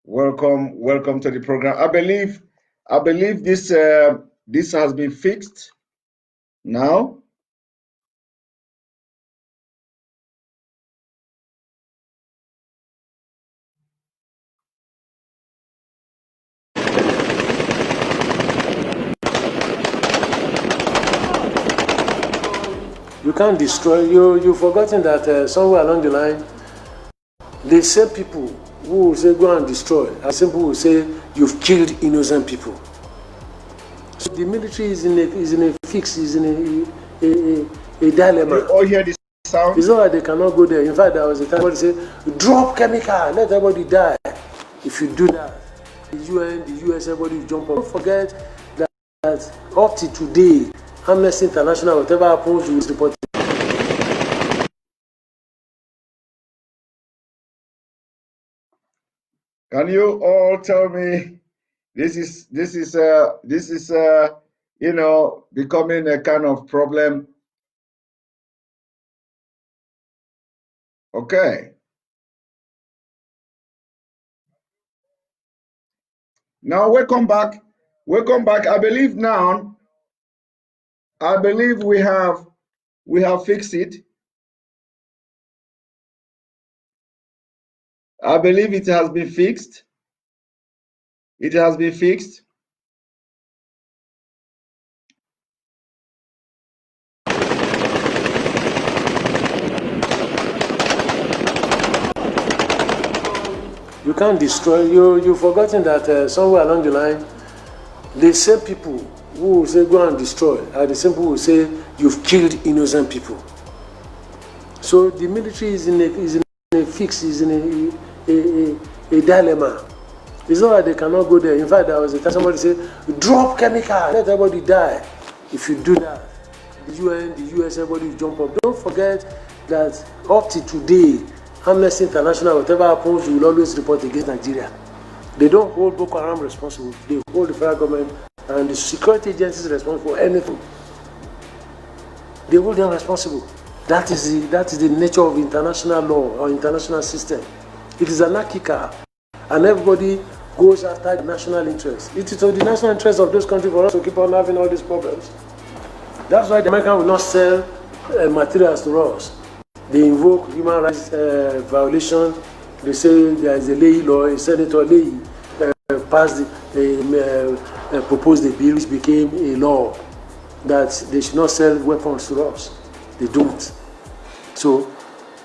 welcome to the program. I believe this this has been fixed now. You can't destroy. You've forgotten that somewhere along the line, the same people who will say go and destroy, and some people will say you've killed innocent people. So the military is in a fix, is in a dilemma. You all hear this sound? It's not like they cannot go there. In fact, there was a time when they say, drop chemical, let everybody die. If you do that, the UN, the US, everybody will jump up. Don't forget that up to today, Amnesty International, whatever happens, will report it. Can you all tell me this is you know, becoming a kind of problem? Okay. Now welcome back. Welcome back. I believe now. I believe we have fixed it. I believe it has been fixed. It has been fixed. You can't destroy. You've forgotten that somewhere along the line, the same people who will say go and destroy are the same people who will say you've killed innocent people. So the military is in a fix, is in a dilemma. It's not like they cannot go there. In fact, there was a time somebody said, drop chemical, let everybody die. If you do that, the UN, the US, everybody will jump up. Don't forget that up to today, Amnesty International, whatever happens, will always report against Nigeria. They don't hold Boko Haram responsible. They hold the federal government and the security agencies responsible for anything. They hold them responsible. That is the nature of international law or international system. It is anarchical, and everybody goes after the national interest. It is of the national interest of those countries for us to keep on having all these problems. That's why the Americans will not sell materials to us. They invoke human rights violation. They say there is a Leahy law, a Senator Leahy proposed a bill which became a law that they should not sell weapons to us. They don't. So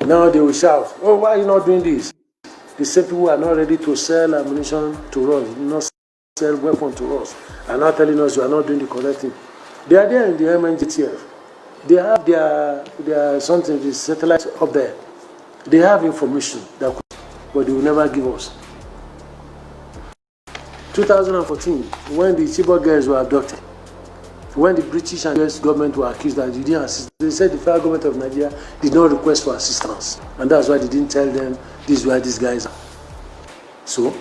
now they will shout, oh, why are you not doing this? The same people are not ready to sell ammunition to us, not sell weapons to us, and now telling us you are not doing the correct thing. They are there in the MNGTF. They have their something, the satellites up there. They have information that, but they will never give us. 2014, when the Chibok girls were abducted, when the British and US government were accused that they didn't assist, they said the federal government of Nigeria did not request for assistance, and that's why they didn't tell them this is where these guys are. So,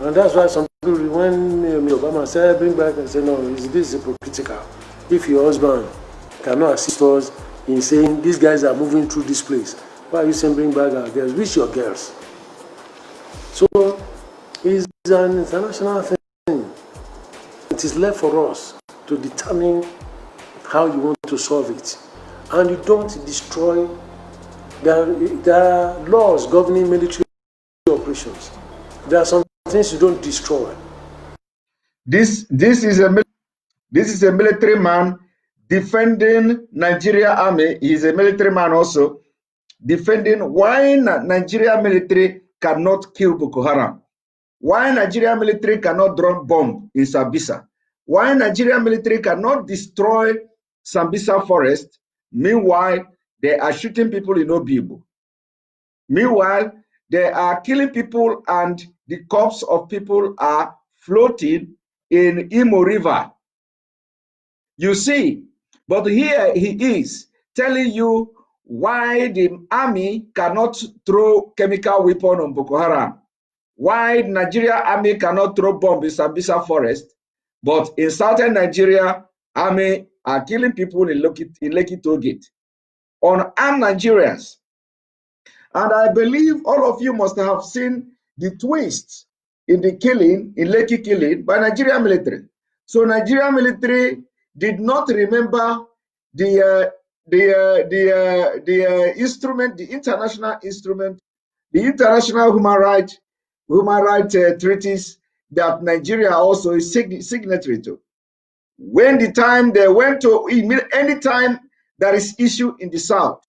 and that's why some people, when Obama said bring back, and said no, this is hypocritical. If your husband cannot assist us in saying these guys are moving through this place, why are you saying bring back our girls? Which your girls? So it's an international thing. It is left for us to determine how you want to solve it. And you don't destroy. There are laws governing military operations. There are some things you don't destroy. This is a military man defending Nigeria army. He is a military man also, defending why Nigeria military cannot kill Boko Haram, why Nigeria military cannot drop bomb in Sambisa, why Nigeria military cannot destroy Sambisa forest. Meanwhile, they are shooting people in Amiable. Meanwhile, they are killing people and the corpses of people are floating in Imo River. You see, but here he is telling you why the army cannot throw chemical weapon on Boko Haram, why Nigeria army cannot throw bomb in Sambisa forest, but in southern Nigeria, army are killing people in Lekki Toll Gate, unarmed Nigerians. And I believe all of you must have seen the twist in the killing, in Lekki killing, by Nigerian military. So Nigerian military did not remember the instrument, the international instrument, the international human rights treaties that Nigeria also is signatory to. When the time they went to, any time there is issue in the South,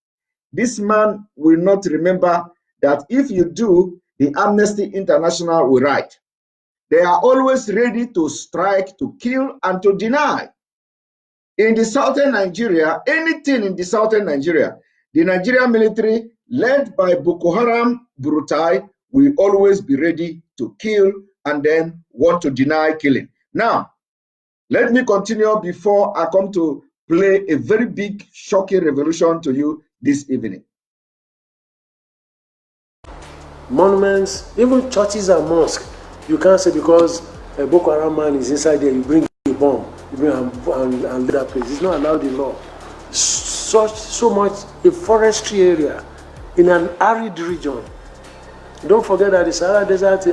this man will not remember that if you do, the Amnesty International will write. They are always ready to strike, to kill, and to deny. In the southern Nigeria, anything in the southern Nigeria, the Nigerian military, led by Boko Haram, Burutai, will always be ready to kill and then want to deny killing. Now, let me continue before I come to play a very big, shocking revolution to you this evening. Monuments, even churches and mosques, you can't say because a Boko Haram man is inside there, you bring a bomb, you bring and leave that place. It's not allowed in law. So much a forestry area in an arid region. Don't forget that the Sahara Desert.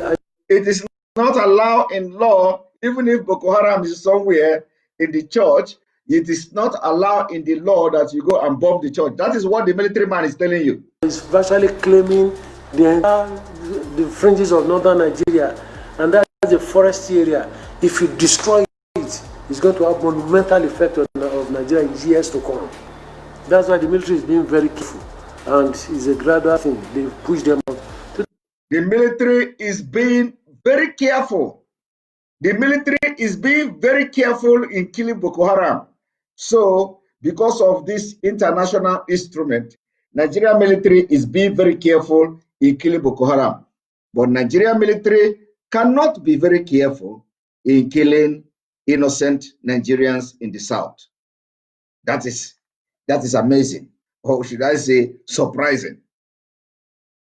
It is not allowed in law, even if Boko Haram is somewhere in the church. It is not allowed in the law that you go and bomb the church. That is what the military man is telling you. It's virtually claiming the fringes of northern Nigeria, and that's a forest area. If you destroy it, it's going to have monumental effect on Nigeria in years to come. That's why the military is being very careful, and it's a gradual thing. They push them out. The military is being very careful. The military is being very careful in killing Boko Haram. So, because of this international instrument, Nigerian military is being very careful in killing Boko Haram. But Nigerian military cannot be very careful in killing innocent Nigerians in the south. That is amazing, or should I say surprising.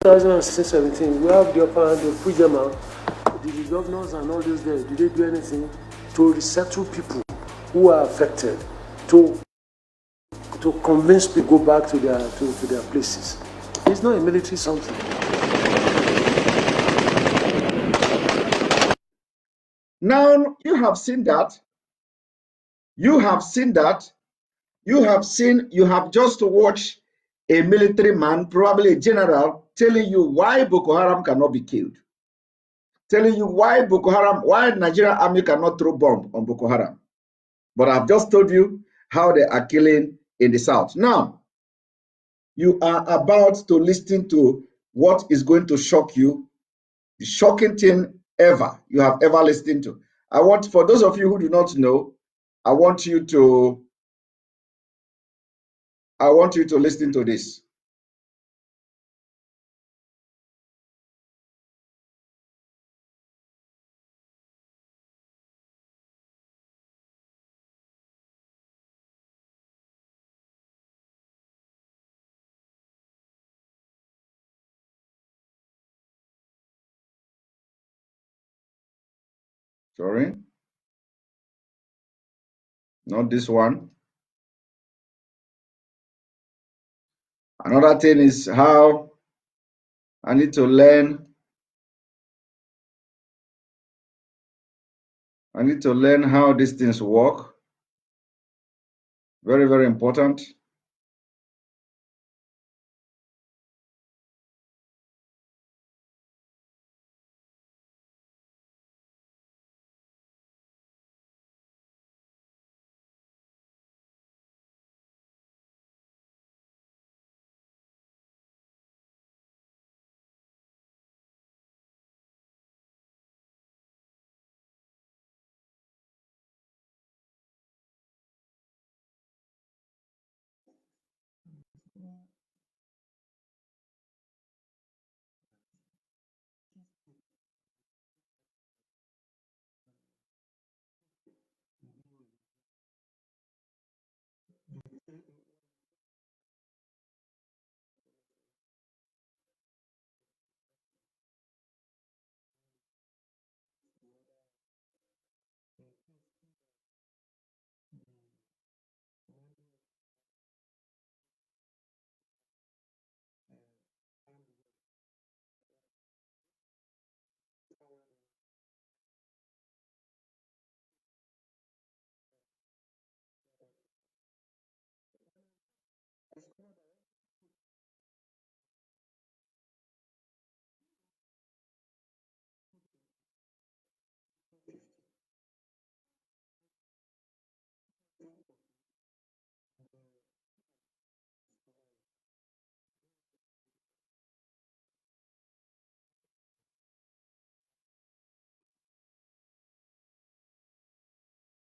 2016-17, we have the upper hand, they push them out. Did the governors and all those guys, did they do anything to resettle people who are affected, to convince people to go back to their places? It's not a military something. Now you have seen that. You have seen that. You have just watched a military man, probably a general, telling you why Boko Haram cannot be killed. Telling you why Boko Haram, why Nigerian army cannot throw bomb on Boko Haram. But I've just told you how they are killing in the south. Now, you are about to listen to what is going to shock you, the shocking thing ever you have ever listened to. I want, for those of you who do not know, I want you to listen to this. Sorry, not this one. Another thing is how I need to learn. I need to learn how these things work. Very, very important.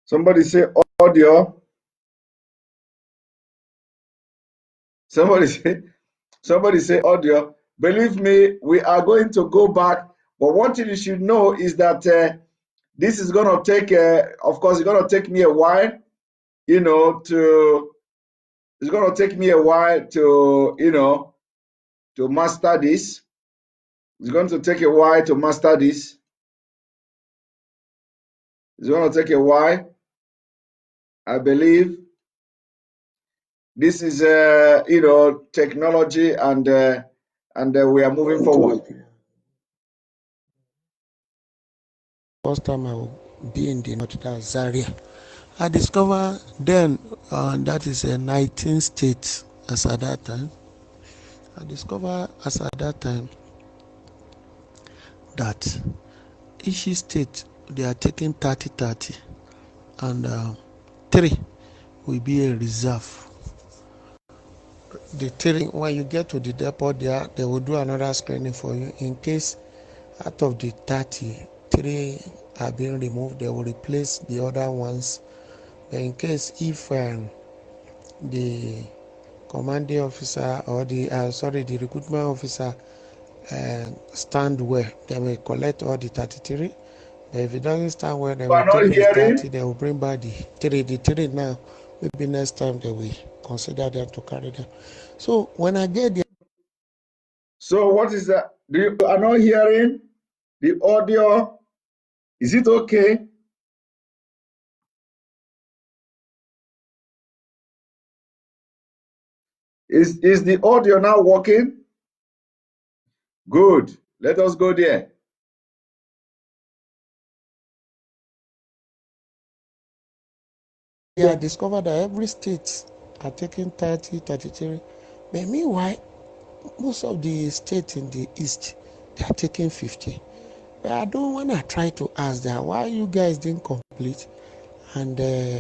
Somebody say audio. Somebody say audio. Believe me, we are going to go back. But one thing you should know is that this is going to take, of course, it's going to take me a while, it's going to take me a while to, to master this. It's going to take a while to master this. It's going to take a while. I believe this is, technology, and we are moving forward. First time I will be in the north, that's Zaria. I discovered then, that is 19 states as at that time. I discovered as at that time that each state, they are taking 30-30, and 3 will be a reserve. The 3, when you get to the depot there, they will do another screening for you. In case out of the 30, 3 are being removed, they will replace the other ones. But in case if the commanding officer or the recruitment officer stand well, they will collect all the 33. But if it doesn't stand well, they will take the 30, they will bring back the 3. The 3 now, maybe next time they will consider them to carry them. So when I get there. So what is that? You are not hearing the audio? Is it okay? Is the audio now working? Good. Let us go there. Yeah, I discovered that every state are taking 30, 33. But meanwhile, most of the states in the east, they are taking 50. But I don't want to try to ask them why you guys didn't complete. And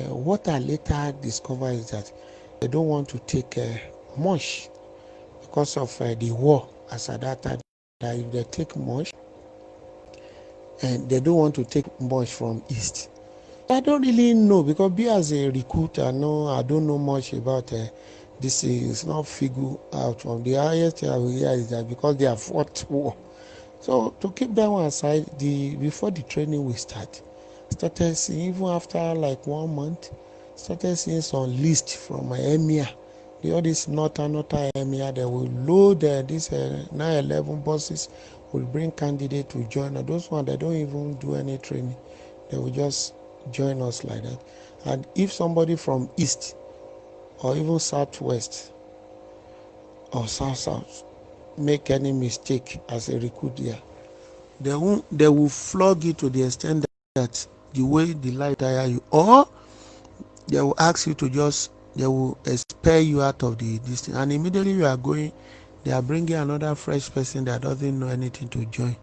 what I later discovered is that they don't want to take much because of the war as at that time. That if they take much, and they don't want to take much from east. I don't really know, because be as a recruiter, no, I don't know much about this. Is not figure out. From the highest I will hear is that because they have fought war. So to keep that one aside, before the training we started seeing, even after like 1 month, started seeing some list from my emir. All this northern emir, they will load these 911 buses, will bring candidates to join. And those ones, they don't even do any training. They will just join us like that. And if somebody from east or even southwest or south make any mistake as a recruit there, they will flog you to the extent that the way the light tire you, or they will ask you to they will expel you out of the distance, and immediately you are going, they are bringing another fresh person that doesn't know anything to join.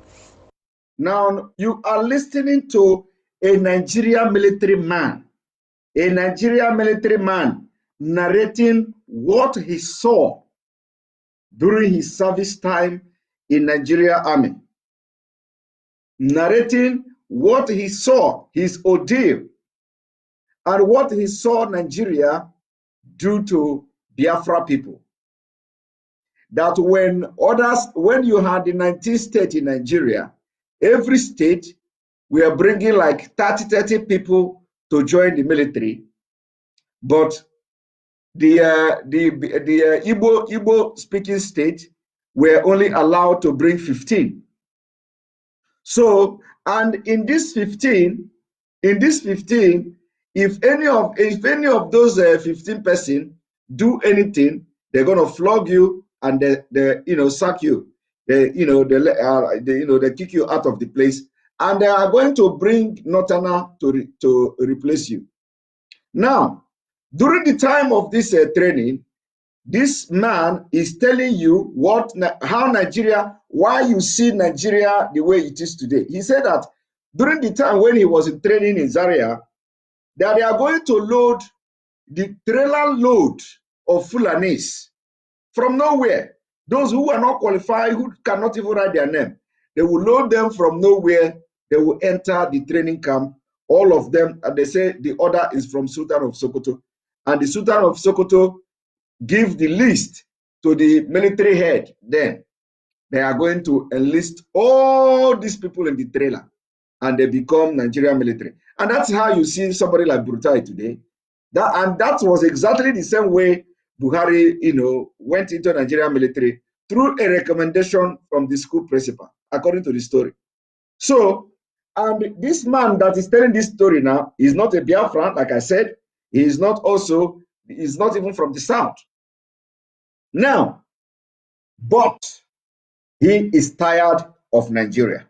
Now you are listening to a Nigerian military man narrating what he saw during his service time in Nigeria Army, narrating what he saw, his ordeal, and what he saw Nigeria do to Biafra people. That when you had the 19 states in Nigeria, every state were bringing like 30 people to join the military, but the Igbo speaking state were only allowed to bring 15. So, and in this 15, if any of those 15 person do anything, they're gonna flog you and they sack you. They kick you out of the place, and they are going to bring Northerner to replace you. Now, during the time of this training, this man is telling you how Nigeria, why you see Nigeria the way it is today. He said that during the time when he was in training in Zaria, that they are going to load the trailer load of Fulanis from nowhere. Those who are not qualified, who cannot even write their name, they will load them from nowhere. They will enter the training camp All of them, and they say the order is from Sultan of Sokoto. And the Sultan of Sokoto give the list to the military head. Then they are going to enlist all these people in the trailer, and they become Nigerian military. And that's how you see somebody like Burutai today. That was exactly the same way Buhari, went into Nigerian military through a recommendation from the school principal, according to the story. So, and this man that is telling this story now is not a Biafran, like I said. He's not even from the South. Now, but he is tired of Nigeria.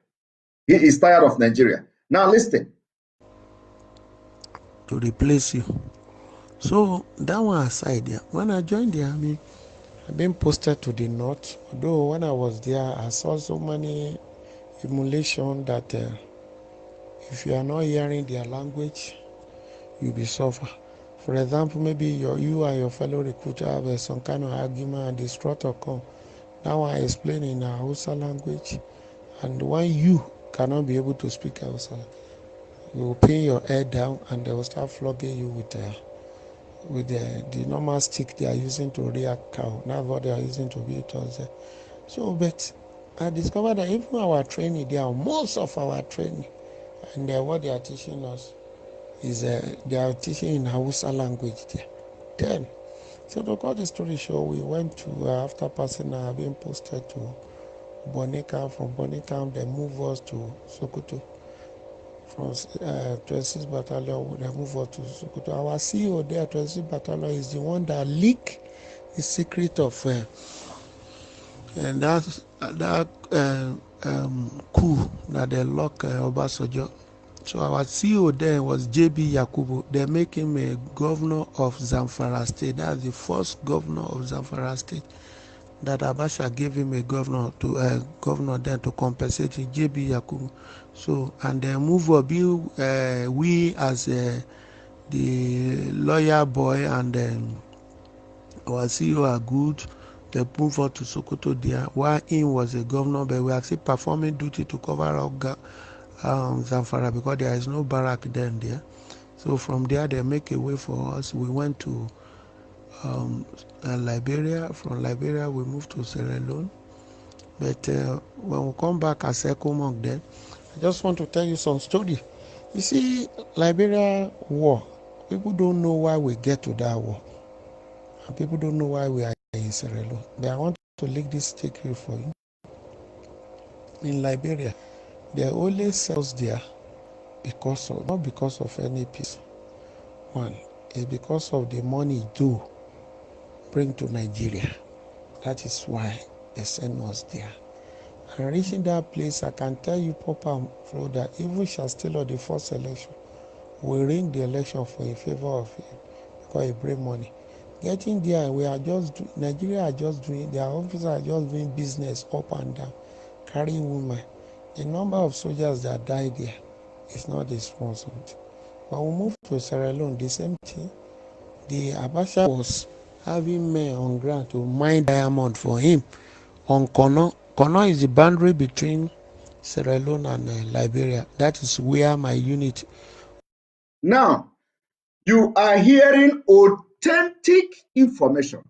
He is tired of Nigeria. Now listen. To replace you. So that one aside, yeah, when I joined the army, I've been posted to the north. Although when I was there, I saw so many emulation that if you are not hearing their language, you'll be suffer. For example, maybe you and your fellow recruiter have some kind of argument and the instructor come. Now I explain in a Hausa language, and when you cannot be able to speak Hausa, you will pin your head down and they will start flogging you with the normal stick they are using to rear cow. That's what they are using to beat us there. So, but I discovered that even our training there, most of our training, and what they are teaching us is they are teaching in Hausa language there. Then, so to cut the story short, we went to, after passing, being posted to Boneka. From Boneka, they moved us to Sokoto. From 26 Battalion, they moved us to Sokoto. Our CEO there, 26 Battalion, is the one that leaked the secret of and that coup that they locked Obasanjo. So our CEO then was JB Yakubu. They make him a governor of Zamfara State. That's the first governor of Zamfara State that Abacha gave him a governor then to compensate him, JB Yakubu. So, and then move up, we as the lawyer boy and our CEO are good. They move on to Sokoto there, while he was a governor, but we are still performing duty to cover up Zamfara because there is no barrack then there. So from there, they make a way for us. We went to Liberia. From Liberia, we moved to Sierra Leone. But when we come back as Ekomog then, I just want to tell you some story. You see, Liberia war, people don't know why we get to that war. And people don't know why we are in Sierra Leone. But I want to leak this secret for you. In Liberia, there are only cells there not because of any peace. One is because of the money do bring to Nigeria. That is why they send us there. And reaching that place, I can tell you, Papa and Flo, that even shall still on the first election, we ring the election for in favor of him because he bring money. Getting there, Nigeria are just doing, their officers are just doing business up and down, carrying women. The number of soldiers that died there is not a small something. When we moved to Sierra Leone, the same thing. The Abacha was having men on ground to mine diamond for him on Kono. Kono is the boundary between Sierra Leone and Liberia. That is where my unit. Now, you are hearing authentic information.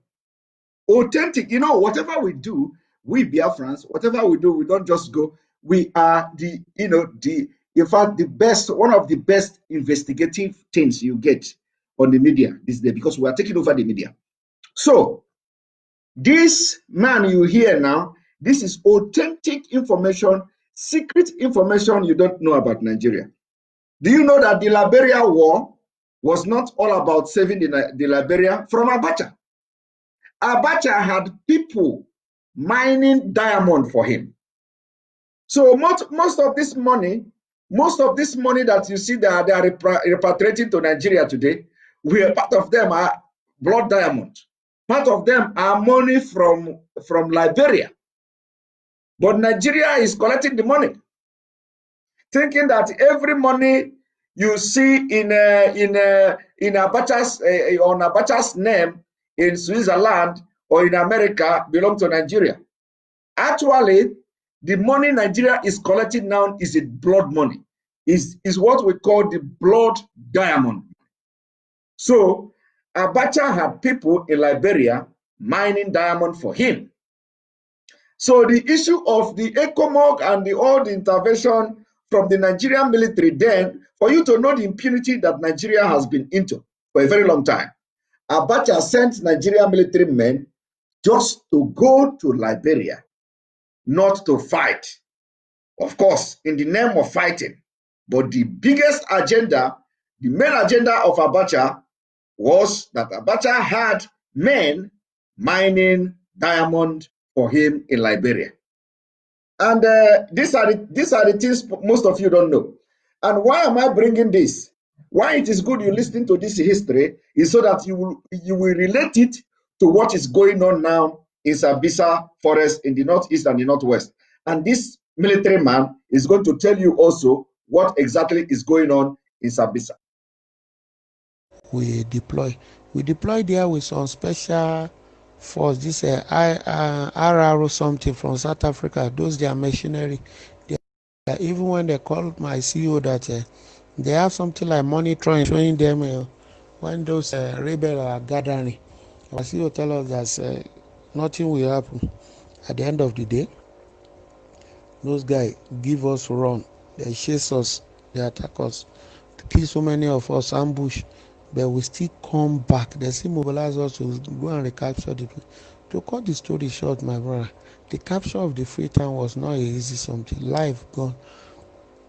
Authentic. Whatever we do, we Biafrans, whatever we do, we don't just go. We are in fact, one of the best investigative things you get on the media this day, because we are taking over the media. So, this man you hear now, this is authentic information, secret information you don't know about Nigeria. Do you know that the Liberia war was not all about saving the Liberia from Abacha? Abacha had people mining diamond for him. So most of this money that you see that they are repatriating to Nigeria today, part of them are blood diamond. Part of them are money from Liberia. But Nigeria is collecting the money, thinking that every money you see in Abacha's on Abacha's name in Switzerland or in America belong to Nigeria. Actually, the money Nigeria is collecting now is blood money. is what we call the blood diamond. So Abacha had people in Liberia mining diamond for him. So the issue of the ECOMOG and all the intervention from the Nigerian military then, for you to know the impunity that Nigeria has been into for a very long time, Abacha sent Nigerian military men just to go to Liberia, not to fight. Of course, in the name of fighting. But the biggest agenda, the main agenda of Abacha was that Abacha had men mining diamond for him in Liberia. And these are the things most of you don't know. And why am I bringing this? Why it is good you listen to this history is so that you will relate it to what is going on now in Sambisa forest in the northeast and the northwest. And this military man is going to tell you also what exactly is going on in Sambisa. We deploy there with some special force. This RR something from South Africa. Those they are machinery. Even when they called my CEO that they have something like monitoring, showing them when those rebels are gathering. My CEO tell us that nothing will happen. At the end of the day, those guys give us run. They chase us. They attack us. Kill so many of us, ambush. But we still come back. They still mobilize us to go and recapture the place. To cut the story short, my brother, the capture of the Freetown was not easy something. Life gone.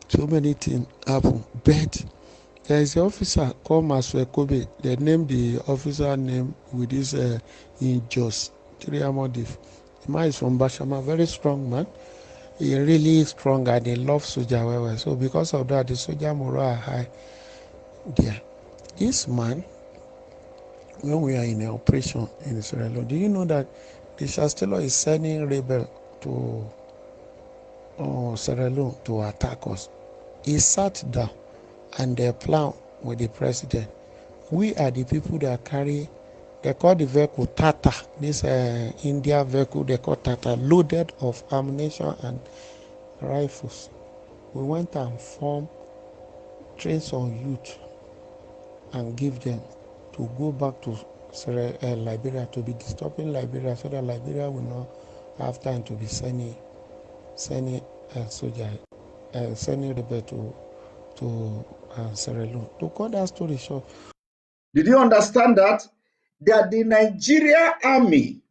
So many things happen. But there is an officer called Maswe Kobe. They named the officer name with this injust. Triamodif. The man is from Bashama, very strong man. He really strong and he loves soldier well. So because of that, the soldier morale are high there. This man, when we are in an operation in Sierra Leone, do you know that the Chancellor is sending rebel to Sierra Leone to attack us? He sat down and they plan with the president. We are the people that carry, they call the vehicle Tata, this India vehicle they call Tata, loaded of ammunition and rifles. We went and formed, trained some youth and give them to go back to Liberia, to be disturbing Liberia so that Liberia will not have time to be sending soldier, sending rebel to Sierra Leone. To cut that story short. Did you understand that? That the Nigeria army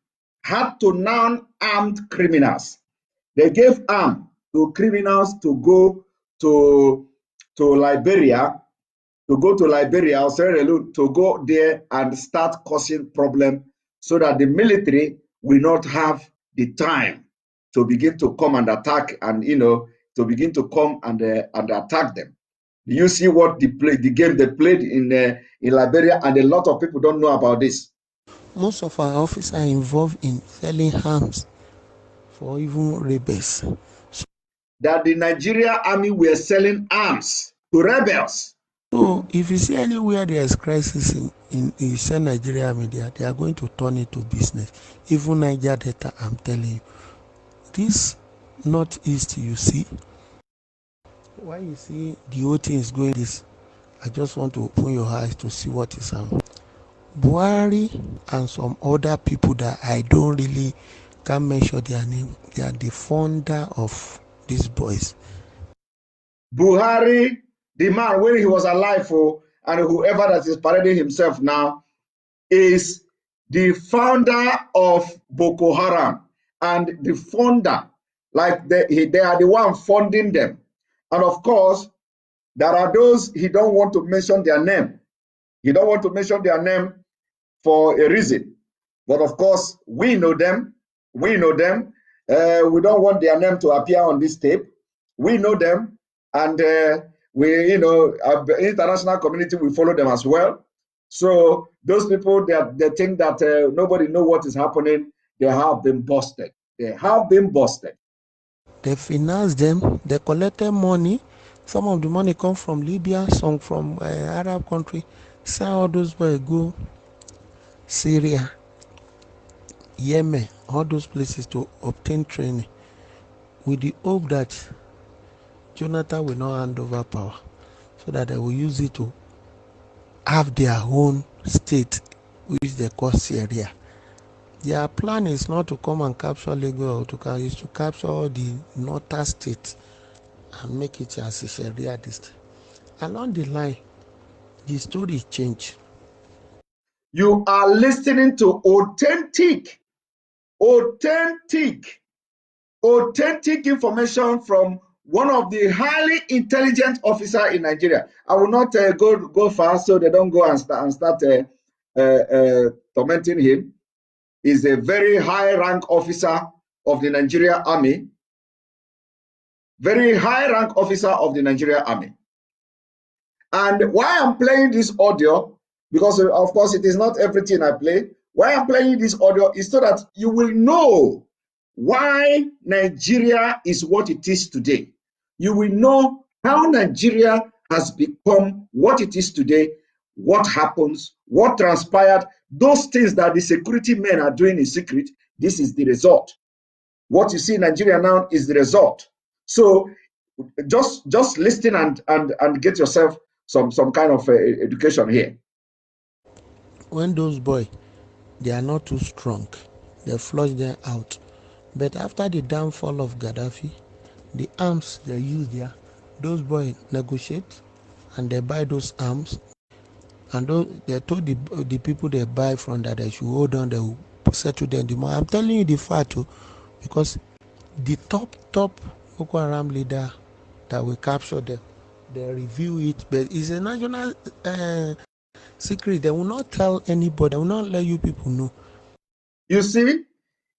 had to non-armed criminals. They gave arm to criminals to go to Liberia, or Sierra Leone, to go there and start causing problem so that the military will not have the time to begin to come and attack and, to begin to come and attack them. Do you see what the game they played in Liberia? And a lot of people don't know about this. Most of our officers are involved in selling arms for even rebels. That the Nigeria army were selling arms to rebels. So if you see anywhere there is crisis in Nigeria army, they are going to turn it to business. Even Niger Delta, I'm telling you. This northeast you see, why you see the whole thing is going this, I just want to open your eyes to see what is happening. Buhari and some other people that I don't really can't mention their name, they are the founder of these boys. Buhari, the man when he was alive, and whoever that is parading himself now, is the founder of Boko Haram, and the founder, like they are the one funding them. And of course, there are those he don't want to mention their name. He don't want to mention their name for a reason. But of course, we know them. We know them. We don't want their name to appear on this tape. We know them, and we, international community will follow them as well. So those people that they think that nobody know what is happening, they have been busted. They have been busted. They financed them. They collected money. Some of the money come from Libya, some from Arab country. Send all those boys go Syria, Yemen, all those places to obtain training with the hope that Jonathan will not hand over power, so that they will use it to have their own state, which they call Syria. Their plan is not to come and capture Lagos, is to capture all the northern states and make it as a Sharia district. Along the line, the story changed. You are listening to authentic information from one of the highly intelligent officer in Nigeria. I will not go far so they don't go and start tormenting him. He's a very high rank officer of the Nigeria Army. Very high rank officer of the Nigeria Army. And why I'm playing this audio, because of course it is not everything I play. Why I'm playing this audio is so that you will know why Nigeria is what it is today. You will know how Nigeria has become what it is today, what happens, what transpired, those things that the security men are doing in secret. This is the result. What you see in Nigeria now is the result. So just listen and get yourself some kind of education here. When those boys, they are not too strong, they flush them out. But after the downfall of Gaddafi, the arms they use there, those boys negotiate and they buy those arms, and they told the people they buy from that they should hold on, they will settle them the money. I'm telling you the fact too, because the top Boko Haram leader that will capture them, they review it, but it's a national secret. They will not tell anybody, they will not let you people know. You see,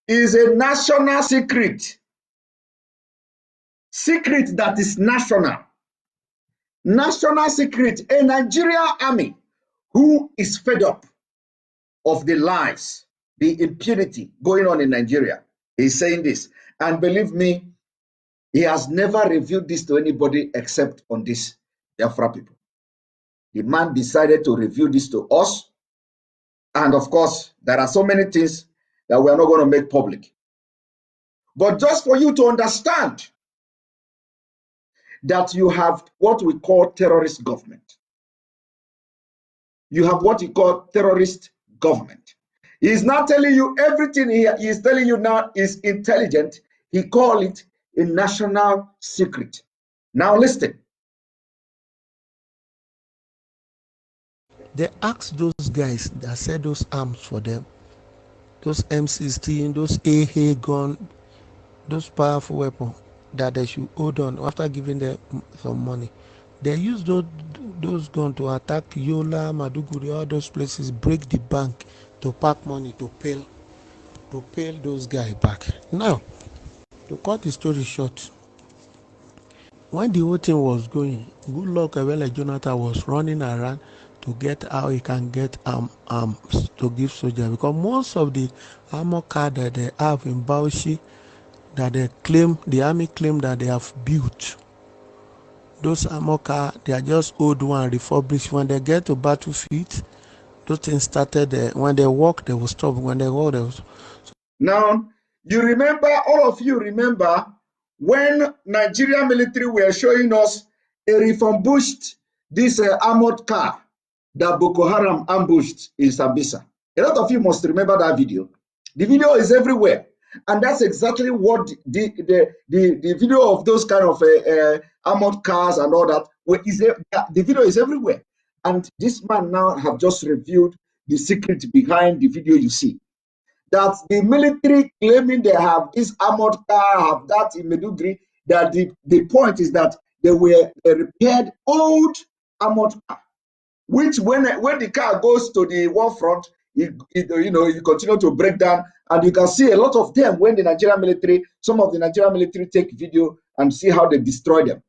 it's a national secret. Secret that is national. National secret. A Nigerian army who is fed up of the lies, the impunity going on in Nigeria. He's saying this. And believe me, he has never revealed this to anybody except on this Biafra people. The man decided to reveal this to us. And of course, there are so many things that we are not going to make public. But just for you to understand that you have what we call terrorist government. You have what you call terrorist government. He is not telling you everything he is telling you now is intelligent. He called it a national secret. Now listen. They asked those guys that said those arms for them, those M16, those AA gun, those powerful weapons, that they should hold on after giving them some money. They used those guns to attack Yola, Maduguri, all those places, break the bank to pack money to pay those guys back. Now, to cut the story short, when the whole thing was going, good luck Ewele Jonathan was running around to get how he can get arms to give soldiers, because most of the armor car that they have in Bauchi, that the army claim that they have built, those armor car, they are just old one, refurbished. When they get to battlefield, those things started when they walk, they will stop. When they walk, they will stop. Now, you remember, all of you remember, when Nigerian military were showing us a refurbished, this armored car that Boko Haram ambushed in Sambisa. A lot of you must remember that video. The video is everywhere. And that's exactly what the video of those kind of armored cars and all that, the video is everywhere. And this man now have just revealed the secret behind the video you see. That the military claiming they have this armored car, have that in Medugri, that the point is that they repaired old armored car, which when the car goes to the war front, you continue to break down, and you can see a lot of them when some of the Nigerian military take video and see how they destroy them.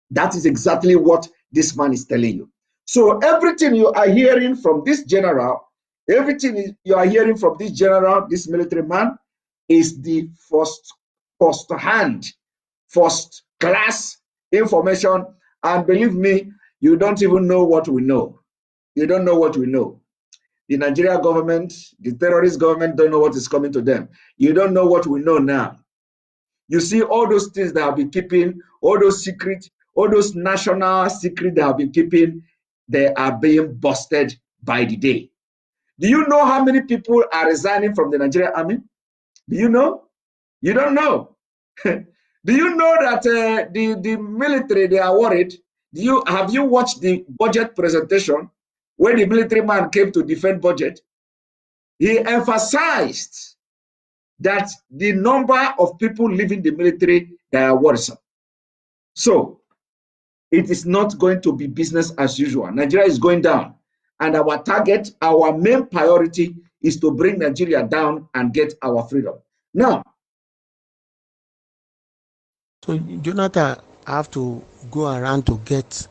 That is exactly what this man is telling you. So everything you are hearing from this general, this military man, is the first class information. And believe me, you don't even know what we know. You don't know what we know. The Nigerian government, the terrorist government, don't know what is coming to them. You don't know what we know now. You see all those things that have been keeping, all those secrets, all those national secrets they have been keeping, they are being busted by the day. Do you know how many people are resigning from the Nigerian army? Do you know? You don't know. Do you know that the military, they are worried? Have you watched the budget presentation when the military man came to defend budget? He emphasized that the number of people leaving the military, they are worrisome. So it is not going to be business as usual. Nigeria is going down. And our target, our main priority is to bring Nigeria down and get our freedom. Now, so Jonathan have to go around to get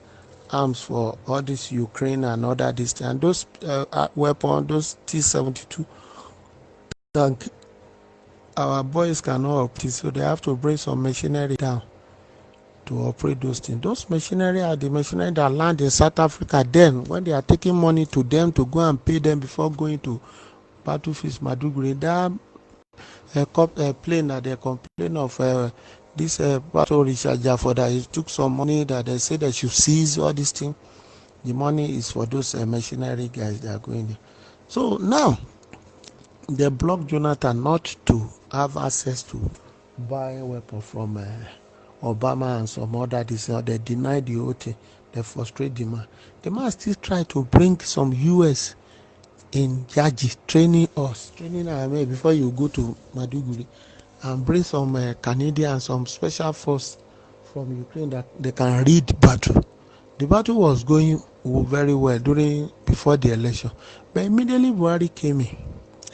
arms for all this Ukraine and other this and those weapons, those T-72 tank. Our boys cannot operate, so they have to bring some machinery down to operate those things. Those machinery are the machinery that land in South Africa. Then, when they are taking money to them to go and pay them before going to battlefields, Maduguri, that plane that they complain of, this Pastor Richard Jaffa, that he took some money that they say they should seize all this thing. The money is for those machinery guys that are going there. So now, they block Jonathan not to have access to buy a weapon from Obama and some other this. They deny the whole thing. They frustrate the man. The man still try to bring some US in Yaji training army before you go to Maduguri, and bring some Canadian, some special force from Ukraine that they can read battle. The battle was going very well before the election, but immediately Buhari came in.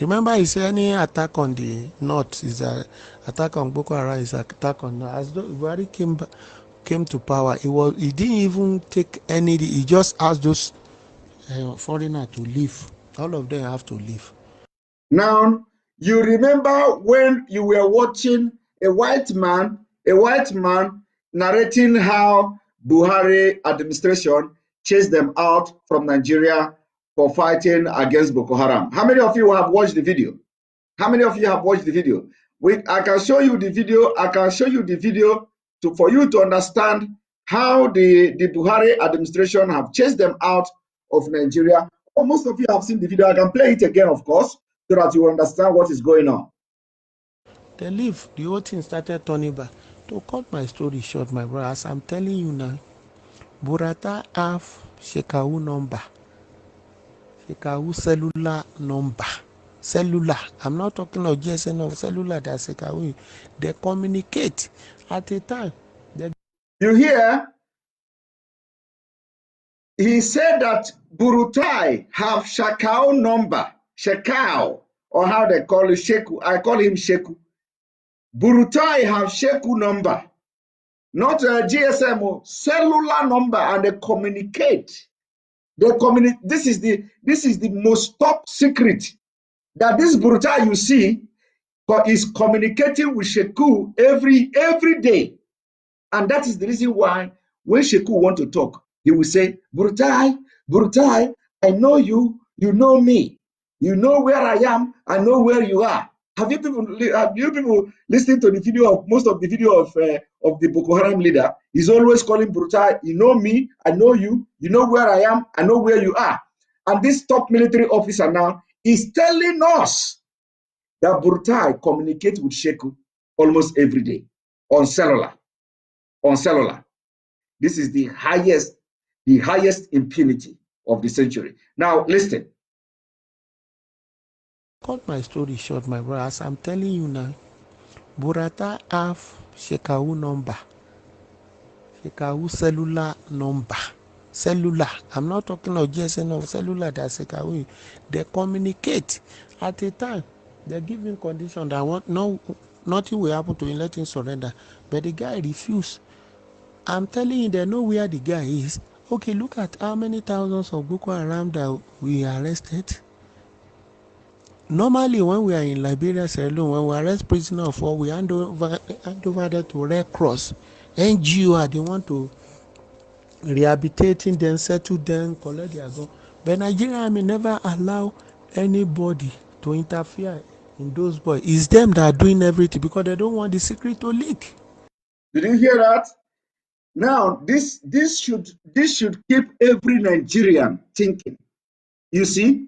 Remember, he said any attack on the north is an attack on Boko Haram, is an attack on north. As Buhari came to power, he didn't even take any. He just asked those foreigners to leave. All of them have to leave. Now, you remember when you were watching a white man narrating how Buhari administration chased them out from Nigeria for fighting against Boko Haram. How many of you have watched the video? How many of you have watched the video? I can show you the video. I can show you the video for you to understand how the Buhari administration have chased them out of Nigeria. Oh, most of you have seen the video. I can play it again, of course, so that you understand what is going on. They leave. The whole thing started turning back. To cut my story short, my brother, as I'm telling you now, Burutai have Shekau number. Shekau cellular number. Cellular. I'm not talking of GSM, of cellular, that's Shekau. They communicate at a time. You hear? He said that Burutai have Shekau number. Shekau, or how they call it, Sheku. I call him Sheku. Burutai have Sheku number, not a GSM, cellular number, and they communicate. This is the most top secret, that this Burutai you see is communicating with Sheku every day, and that is the reason why when Sheku want to talk, he will say, Burutai, I know you, you know me, you know where I am, I know where you are. Have you people listening to the video of most of the video of the Boko Haram leader? He's always calling Burutai, you know me, I know you, you know where I am, I know where you are. And this top military officer now is telling us that Burutai communicates with Sheku almost every day on cellular. This is the highest impunity of the century. Now listen. Cut my story short, my brother, as I'm telling you now, Burutai have Shekau number. Shekau cellular number. Cellular. I'm not talking of GSM, of cellular, that's Shekau. They communicate at a time. They're giving condition that nothing will happen to him, let him surrender. But the guy refused. I'm telling you, they know where the guy is. Okay, look at how many thousands of Boko Haram that we arrested. Normally, when we are in Liberia, Sierra Leone, when we arrest prisoners of war, we hand over that to Red Cross. NGO, they want to rehabilitating them, settle them, collect their gun. But Nigeria may never allow anybody to interfere in those boys. It's them that are doing everything because they don't want the secret to leak. Did you hear that? Now, this should keep every Nigerian thinking. You see,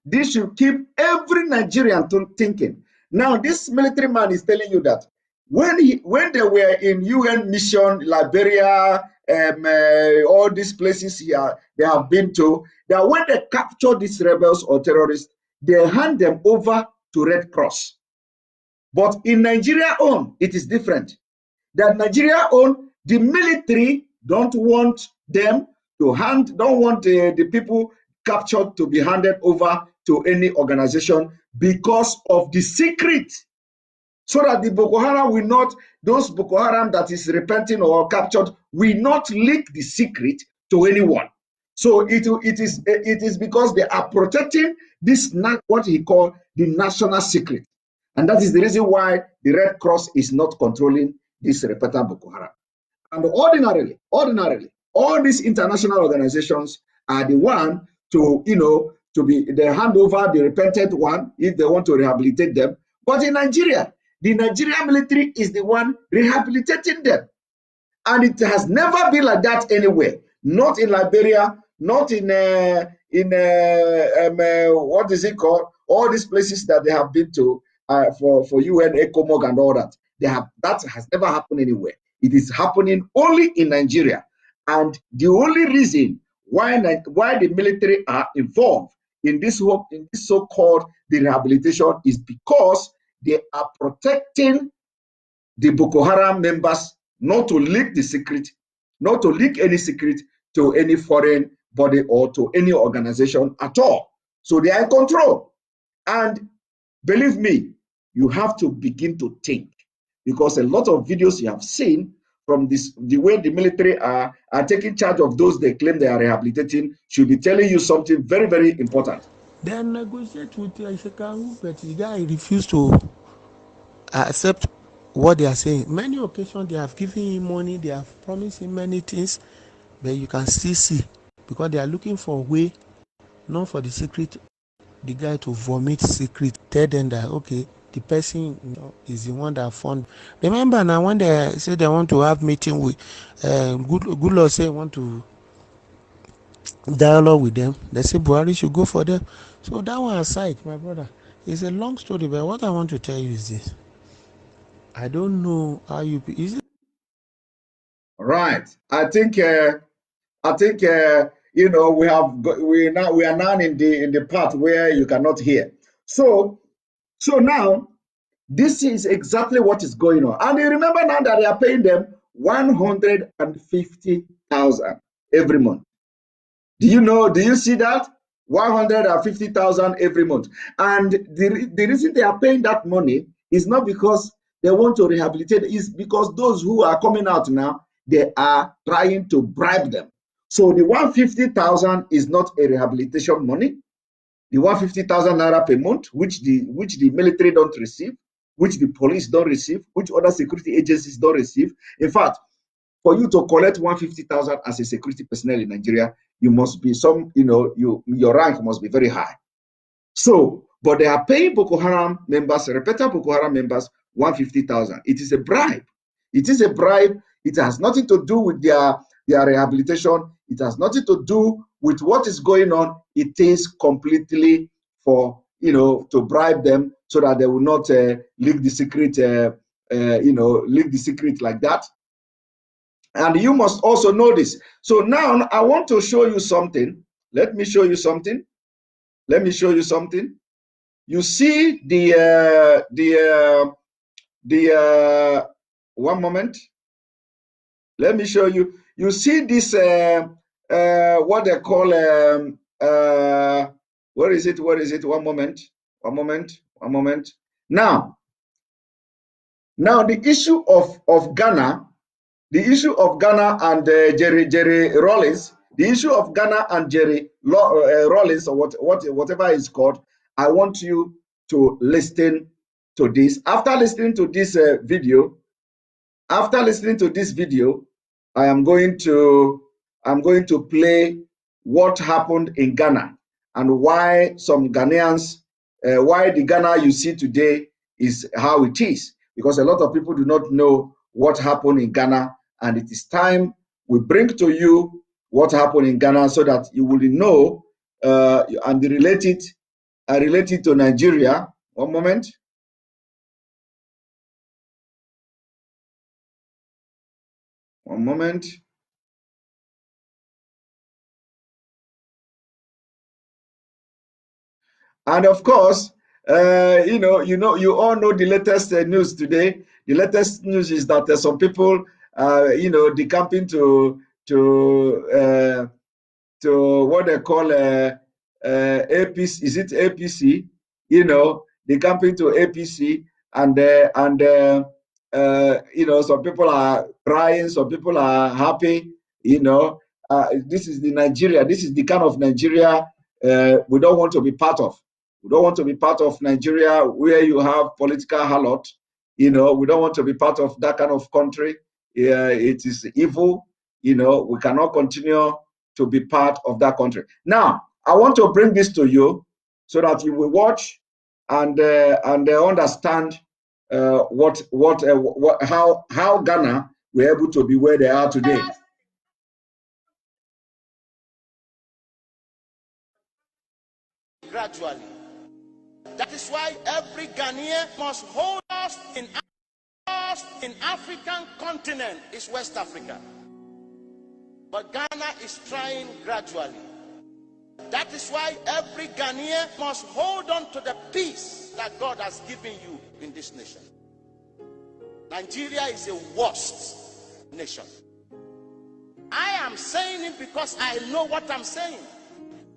this should keep every Nigerian thinking. Now, this military man is telling you that when they were in UN mission, Liberia, all these places here they have been to, that when they capture these rebels or terrorists, they hand them over to Red Cross. But in Nigeria own, it is different. That Nigeria own, the military don't want them to don't want the people captured to be handed over to any organization because of the secret. So that the Boko Haram will not, those Boko Haram that is repenting or captured will not leak the secret to anyone. So it is because they are protecting this, what he called the national secret. And that is the reason why the Red Cross is not controlling this repentant Boko Haram. And ordinarily, all these international organizations are the one to, they hand over the repentant one if they want to rehabilitate them. But in Nigeria, the Nigerian military is the one rehabilitating them. And it has never been like that anywhere. Not in Liberia, not in what is it called? All these places that they have been to for UN, ECOMOG and all that. That has never happened anywhere. It is happening only in Nigeria. And the only reason why the military are involved in this so-called rehabilitation is because they are protecting the Boko Haram members not to leak the secret, not to leak any secret to any foreign body or to any organization at all. So they are in control. And believe me, you have to begin to think, because a lot of videos you have seen from the way the military are taking charge of those they claim they are rehabilitating should be telling you something very, very important. They negotiate with Ishekaru, but the guy refused to accept what they are saying. Many occasions they have given him money, they have promised him many things, but you can still see, because they are looking for a way, not for the secret, the guy to vomit secret, tell them that okay, the person is the one that fund. Remember now when they say they want to have meeting with good Lord say want to dialogue with them, they say Buhari should go for them. So that one aside, my brother, it's a long story, but what I want to tell you is this. I don't know how you is it. Right. I think we are now in the part where you cannot hear. So now this is exactly what is going on. And you remember now that they are paying them 150,000 every month. Do you see that? 150,000 every month. And the reason they are paying that money is not because they want to rehabilitate, it's because those who are coming out now, they are trying to bribe them. So the 150,000 is not a rehabilitation money. The 150,000 naira per month, which the military don't receive, which the police don't receive, which other security agencies don't receive. In fact, for you to collect 150,000 as a security personnel in Nigeria, you must be your rank must be very high. So, but they are paying Boko Haram members, repentant Boko Haram members, 150,000. It is a bribe. It is a bribe. It has nothing to do with their rehabilitation. It has nothing to do with what is going on. It is completely for, to bribe them so that they will not leak the secret, leak the secret like that. And you must also know this. So now I want to show you something. Let me show you something. Let me show you something. You see one moment. Let me show you. You see this what they call where is it? One moment. Now the issue of Ghana. The issue of Ghana and Jerry Rawlings, the issue of Ghana and Jerry Rawlings, or whatever it's called, I want you to listen to this. After listening to this video, I am going to play what happened in Ghana and why some Ghanaians, why the Ghana you see today is how it is, because a lot of people do not know what happened in Ghana. And it is time we bring to you what happened in Ghana so that you will know and relate it to Nigeria. One moment. One moment. And of course, you all know the latest news today. The latest news is that some people, decamping to what they call APC. Is it APC? They camp into APC, and some people are crying, some people are happy. This is the Nigeria. This is the kind of Nigeria we don't want to be part of. We don't want to be part of Nigeria where you have political harlot. We don't want to be part of that kind of country. It is evil. We cannot continue to be part of that country. Now, I want to bring this to you so that you will watch and understand how Ghana were able to be where they are today. Gradually. That is why every Ghanaian must hold us in African continent is West Africa. But Ghana is trying gradually. That is why every Ghanaian must hold on to the peace that God has given you in this nation. Nigeria is a worst nation. I am saying it because I know what I'm saying.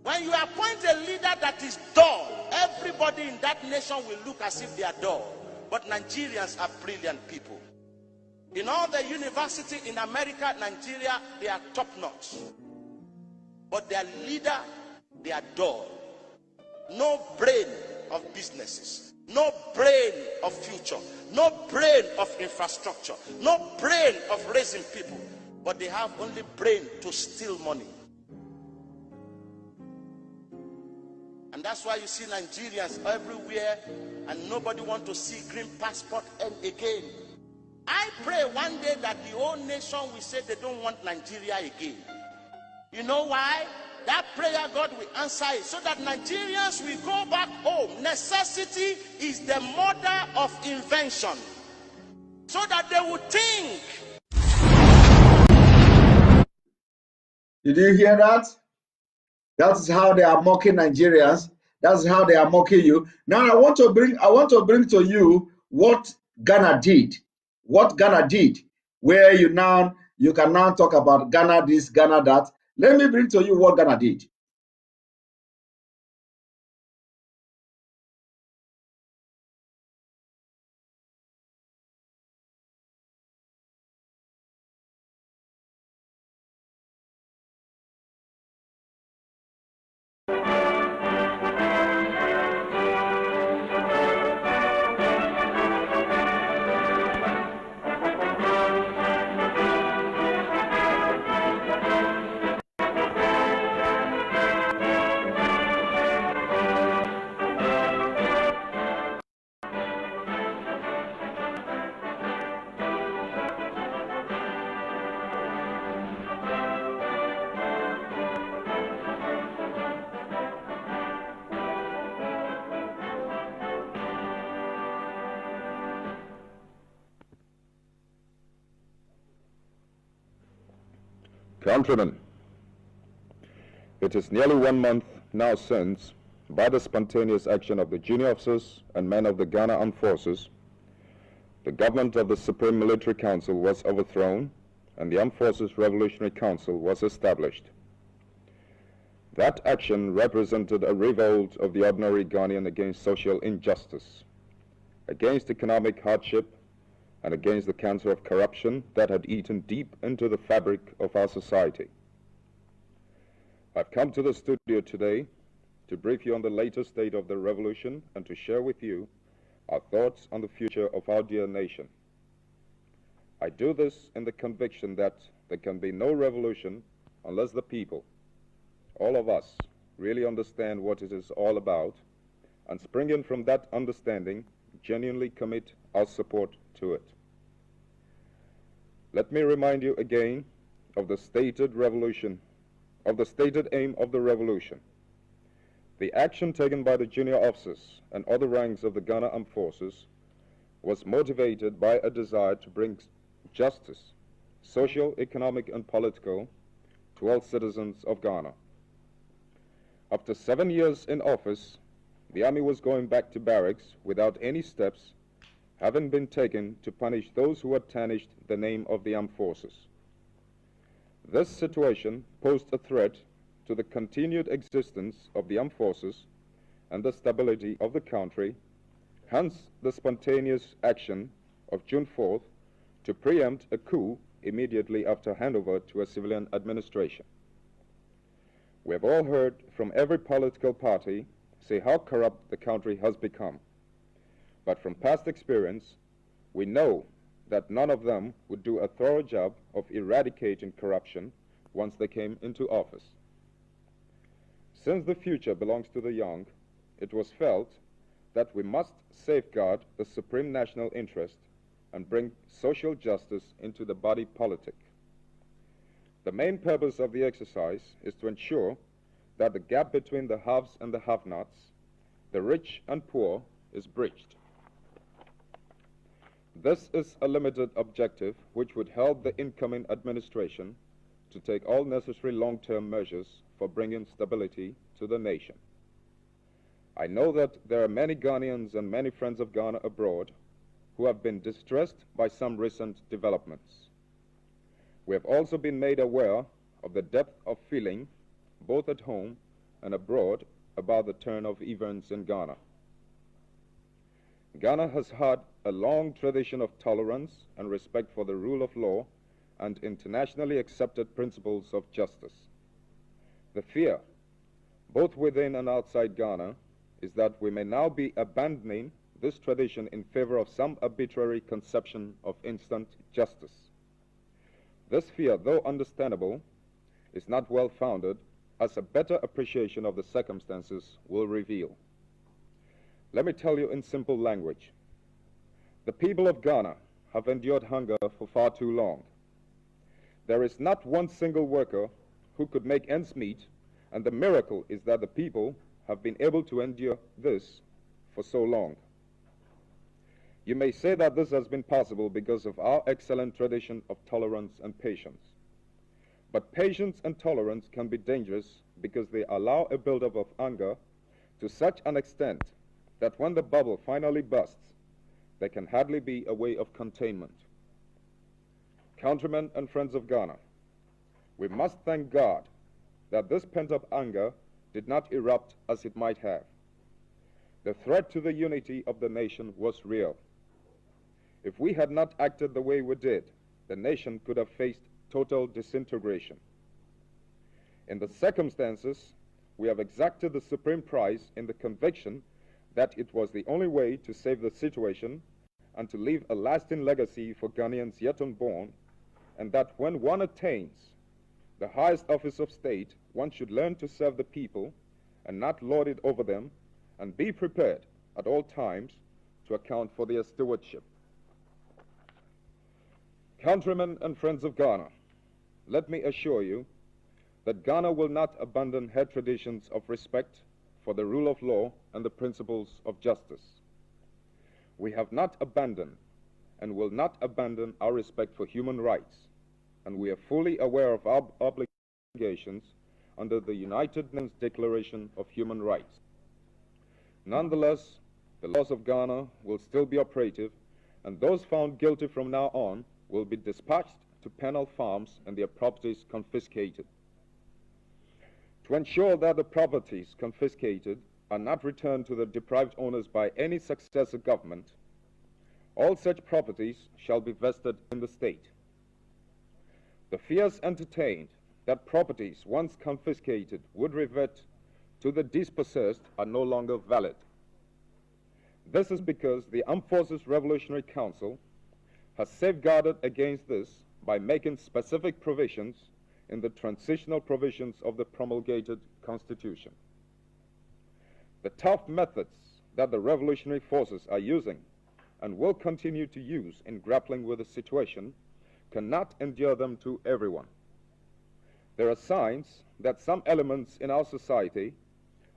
When you appoint a leader that is dull, everybody in that nation will look as if they are dull. But Nigerians are brilliant people. In all the university in America, Nigeria, they are top notch. But their leader, they are dull. No brain of businesses. No brain of future. No brain of infrastructure. No brain of raising people. But they have only brain to steal money. And that's why you see Nigerians everywhere and nobody wants to see green passport again. I pray one day that the whole nation will say they don't want Nigeria again. You know why? That prayer God will answer it so that Nigerians will go back home. Necessity is the mother of invention. So that they will think. Did you hear that? That's how they are mocking Nigerians. That's how they are mocking you. Now I want to bring to you what Ghana did. What Ghana did, where you can now talk about Ghana this, Ghana that. Let me bring to you what Ghana did. Countrymen, it is nearly 1 month now since, by the spontaneous action of the junior officers and men of the Ghana Armed Forces, the government of the Supreme Military Council was overthrown and the Armed Forces Revolutionary Council was established. That action represented a revolt of the ordinary Ghanaian against social injustice, against economic hardship, and against the cancer of corruption that had eaten deep into the fabric of our society. I've come to the studio today to brief you on the latest state of the revolution and to share with you our thoughts on the future of our dear nation. I do this in the conviction that there can be no revolution unless the people, all of us, really understand what it is all about, and springing from that understanding, genuinely commit our support to it. Let me remind you again of the stated aim of the revolution. The action taken by the junior officers and other ranks of the Ghana Armed Forces was motivated by a desire to bring justice, social, economic, and political, to all citizens of Ghana. After 7 years in office, the army was going back to barracks without any steps having been taken to punish those who had tarnished the name of the armed forces. This situation posed a threat to the continued existence of the armed forces and the stability of the country, hence the spontaneous action of June 4th to preempt a coup immediately after handover to a civilian administration. We have all heard from every political party say how corrupt the country has become. But from past experience, we know that none of them would do a thorough job of eradicating corruption once they came into office. Since the future belongs to the young, it was felt that we must safeguard the supreme national interest and bring social justice into the body politic. The main purpose of the exercise is to ensure that the gap between the haves and the have-nots, the rich and poor, is bridged. This is a limited objective which would help the incoming administration to take all necessary long-term measures for bringing stability to the nation. I know that there are many Ghanaians and many friends of Ghana abroad who have been distressed by some recent developments. We have also been made aware of the depth of feeling, both at home and abroad, about the turn of events in Ghana. Ghana has had a long tradition of tolerance and respect for the rule of law and internationally accepted principles of justice. The fear, both within and outside Ghana, is that we may now be abandoning this tradition in favor of some arbitrary conception of instant justice. This fear, though understandable, is not well-founded, as a better appreciation of the circumstances will reveal. Let me tell you in simple language. The people of Ghana have endured hunger for far too long. There is not one single worker who could make ends meet, and the miracle is that the people have been able to endure this for so long. You may say that this has been possible because of our excellent tradition of tolerance and patience. But patience and tolerance can be dangerous because they allow a buildup of anger to such an extent that when the bubble finally bursts, there can hardly be a way of containment. Countrymen and friends of Ghana, we must thank God that this pent-up anger did not erupt as it might have. The threat to the unity of the nation was real. If we had not acted the way we did, the nation could have faced total disintegration. In the circumstances, we have exacted the supreme price in the conviction that it was the only way to save the situation and to leave a lasting legacy for Ghanaians yet unborn, and that when one attains the highest office of state, one should learn to serve the people and not lord it over them, and be prepared at all times to account for their stewardship. Countrymen and friends of Ghana, let me assure you that Ghana will not abandon her traditions of respect for the rule of law and the principles of justice. We have not abandoned and will not abandon our respect for human rights, and we are fully aware of our obligations under the United Nations Declaration of Human Rights. Nonetheless, the laws of Ghana will still be operative, and those found guilty from now on will be dispatched to penal farms and their properties confiscated. To ensure that the properties confiscated are not returned to the deprived owners by any successive government, all such properties shall be vested in the state. The fears entertained that properties once confiscated would revert to the dispossessed are no longer valid. This is because the Armed Forces Revolutionary Council has safeguarded against this by making specific provisions in the transitional provisions of the promulgated Constitution. The tough methods that the revolutionary forces are using and will continue to use in grappling with the situation cannot endure them to everyone. There are signs that some elements in our society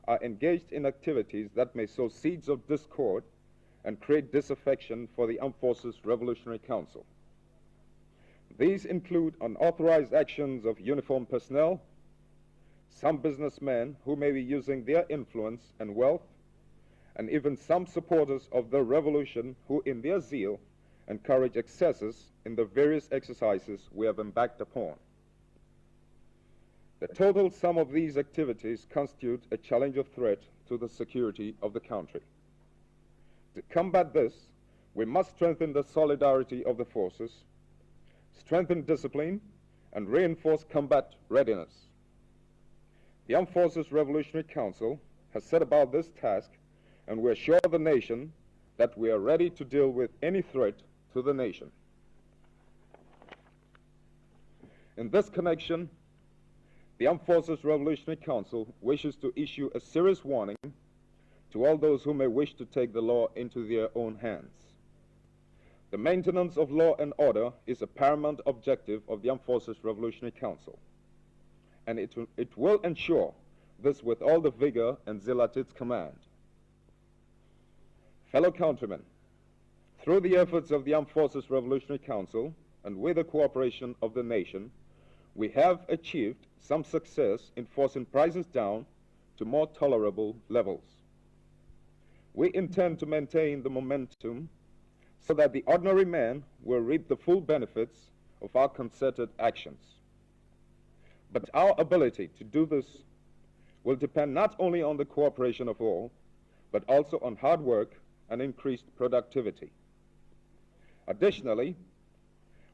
are engaged in activities that may sow seeds of discord and create disaffection for the Armed Forces Revolutionary Council. These include unauthorized actions of uniformed personnel, some businessmen who may be using their influence and wealth, and even some supporters of the revolution who, in their zeal, encourage excesses in the various exercises we have embarked upon. The total sum of these activities constitutes a challenge of threat to the security of the country. To combat this, we must strengthen the solidarity of the forces, strengthen discipline, and reinforce combat readiness. The Armed Forces Revolutionary Council has set about this task, and we assure the nation that we are ready to deal with any threat to the nation. In this connection, the Armed Forces Revolutionary Council wishes to issue a serious warning to all those who may wish to take the law into their own hands. The maintenance of law and order is a paramount objective of the Armed Forces Revolutionary Council, and it will ensure this with all the vigor and zeal at its command. Fellow countrymen, through the efforts of the Armed Forces Revolutionary Council and with the cooperation of the nation, we have achieved some success in forcing prices down to more tolerable levels. We intend to maintain the momentum so that the ordinary man will reap the full benefits of our concerted actions. But our ability to do this will depend not only on the cooperation of all, but also on hard work and increased productivity. Additionally,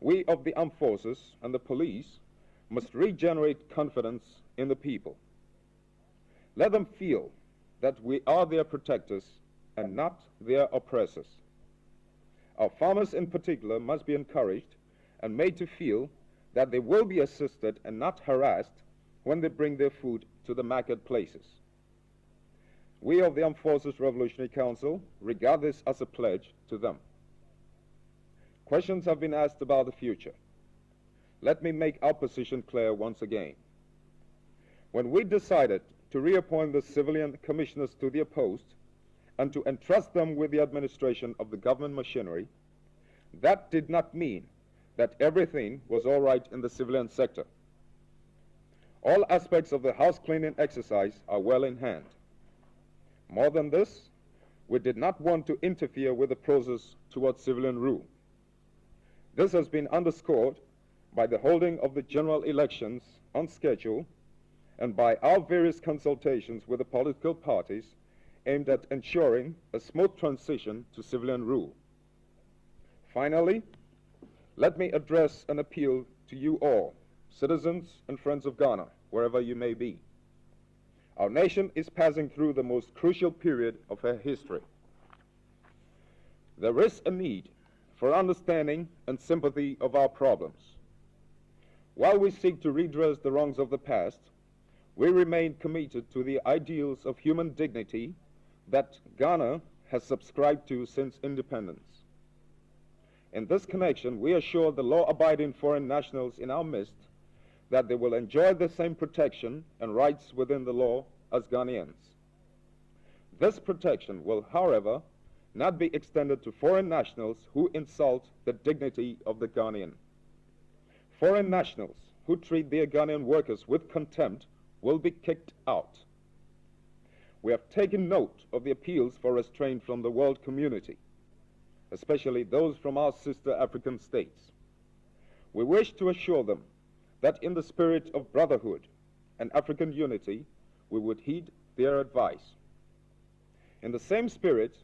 we of the armed forces and the police must regenerate confidence in the people. Let them feel that we are their protectors and not their oppressors. Our farmers in particular must be encouraged and made to feel that they will be assisted and not harassed when they bring their food to the marketplaces. We of the Armed Forces Revolutionary Council regard this as a pledge to them. Questions have been asked about the future. Let me make our position clear once again. When we decided to reappoint the civilian commissioners to their post and to entrust them with the administration of the government machinery, that did not mean that everything was all right in the civilian sector. All aspects of the house cleaning exercise are well in hand. More than this, we did not want to interfere with the process towards civilian rule. This has been underscored by the holding of the general elections on schedule and by our various consultations with the political parties aimed at ensuring a smooth transition to civilian rule. Finally, let me address an appeal to you all, citizens and friends of Ghana, wherever you may be. Our nation is passing through the most crucial period of her history. There is a need for understanding and sympathy of our problems. While we seek to redress the wrongs of the past, we remain committed to the ideals of human dignity that Ghana has subscribed to since independence. In this connection, we assure the law-abiding foreign nationals in our midst that they will enjoy the same protection and rights within the law as Ghanaians. This protection will, however, not be extended to foreign nationals who insult the dignity of the Ghanaian. Foreign nationals who treat their Ghanaian workers with contempt will be kicked out. We have taken note of the appeals for restraint from the world community, especially those from our sister African states. We wish to assure them that in the spirit of brotherhood and African unity, we would heed their advice. In the same spirit,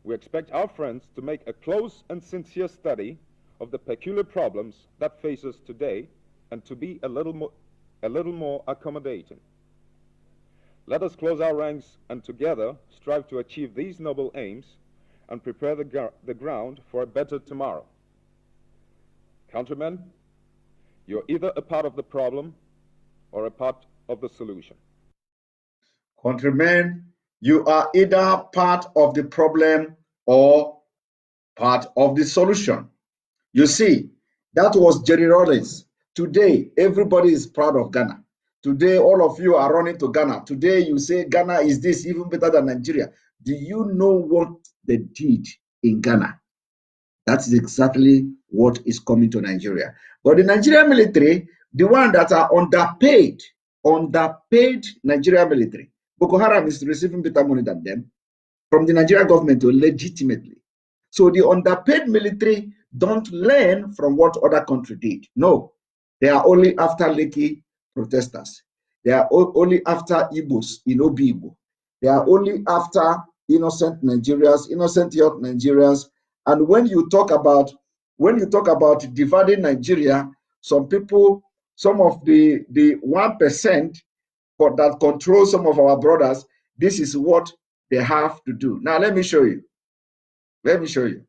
we expect our friends to make a close and sincere study of the peculiar problems that face us today and to be a little more accommodating. Let us close our ranks and together strive to achieve these noble aims and prepare the ground for a better tomorrow. Countrymen, you're either a part of the problem or a part of the solution. Countrymen, you are either part of the problem or part of the solution. You see, that was Jerry Rawlings. Today, everybody is proud of Ghana. Today, all of you are running to Ghana. Today, you say Ghana is this, even better than Nigeria. Do you know what they did in Ghana? That is exactly what is coming to Nigeria. But the Nigerian military, the one that are underpaid Nigerian military, Boko Haram is receiving better money than them from the Nigerian government legitimately. So the underpaid military don't learn from what other country did. No, they are only after Lekki protesters. They are only after Igbos in Obi-Igbo. They are only after innocent Nigerians, innocent young Nigerians. And when you talk about dividing Nigeria, some people, some of the 1% that control some of our brothers, this is what they have to do. Now, let me show you. Let me show you.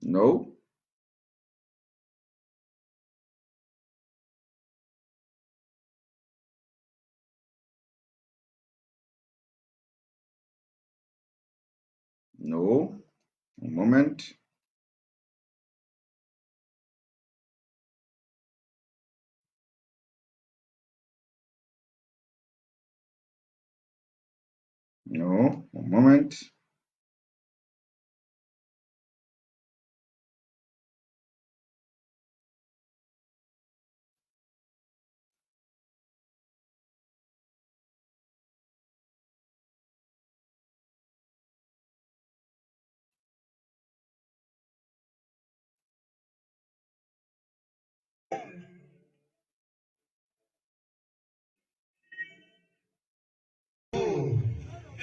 No. No. A moment. No. A moment.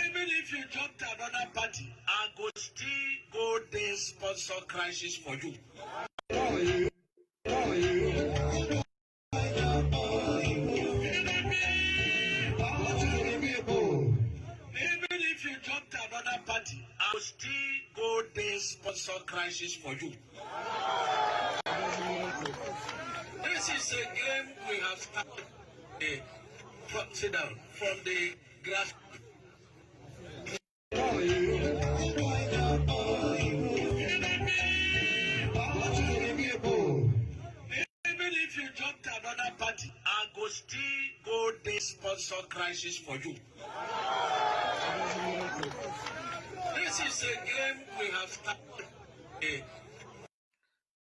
Even if you jump to another party, I go still go there sponsor crisis for you. Even if you jump to another party, I will still go there sponsor crisis for you. This is a game we have started. Sit down from the grass. Even if you jump to another party, I go still go there sponsor crisis for you. This is a game we have started.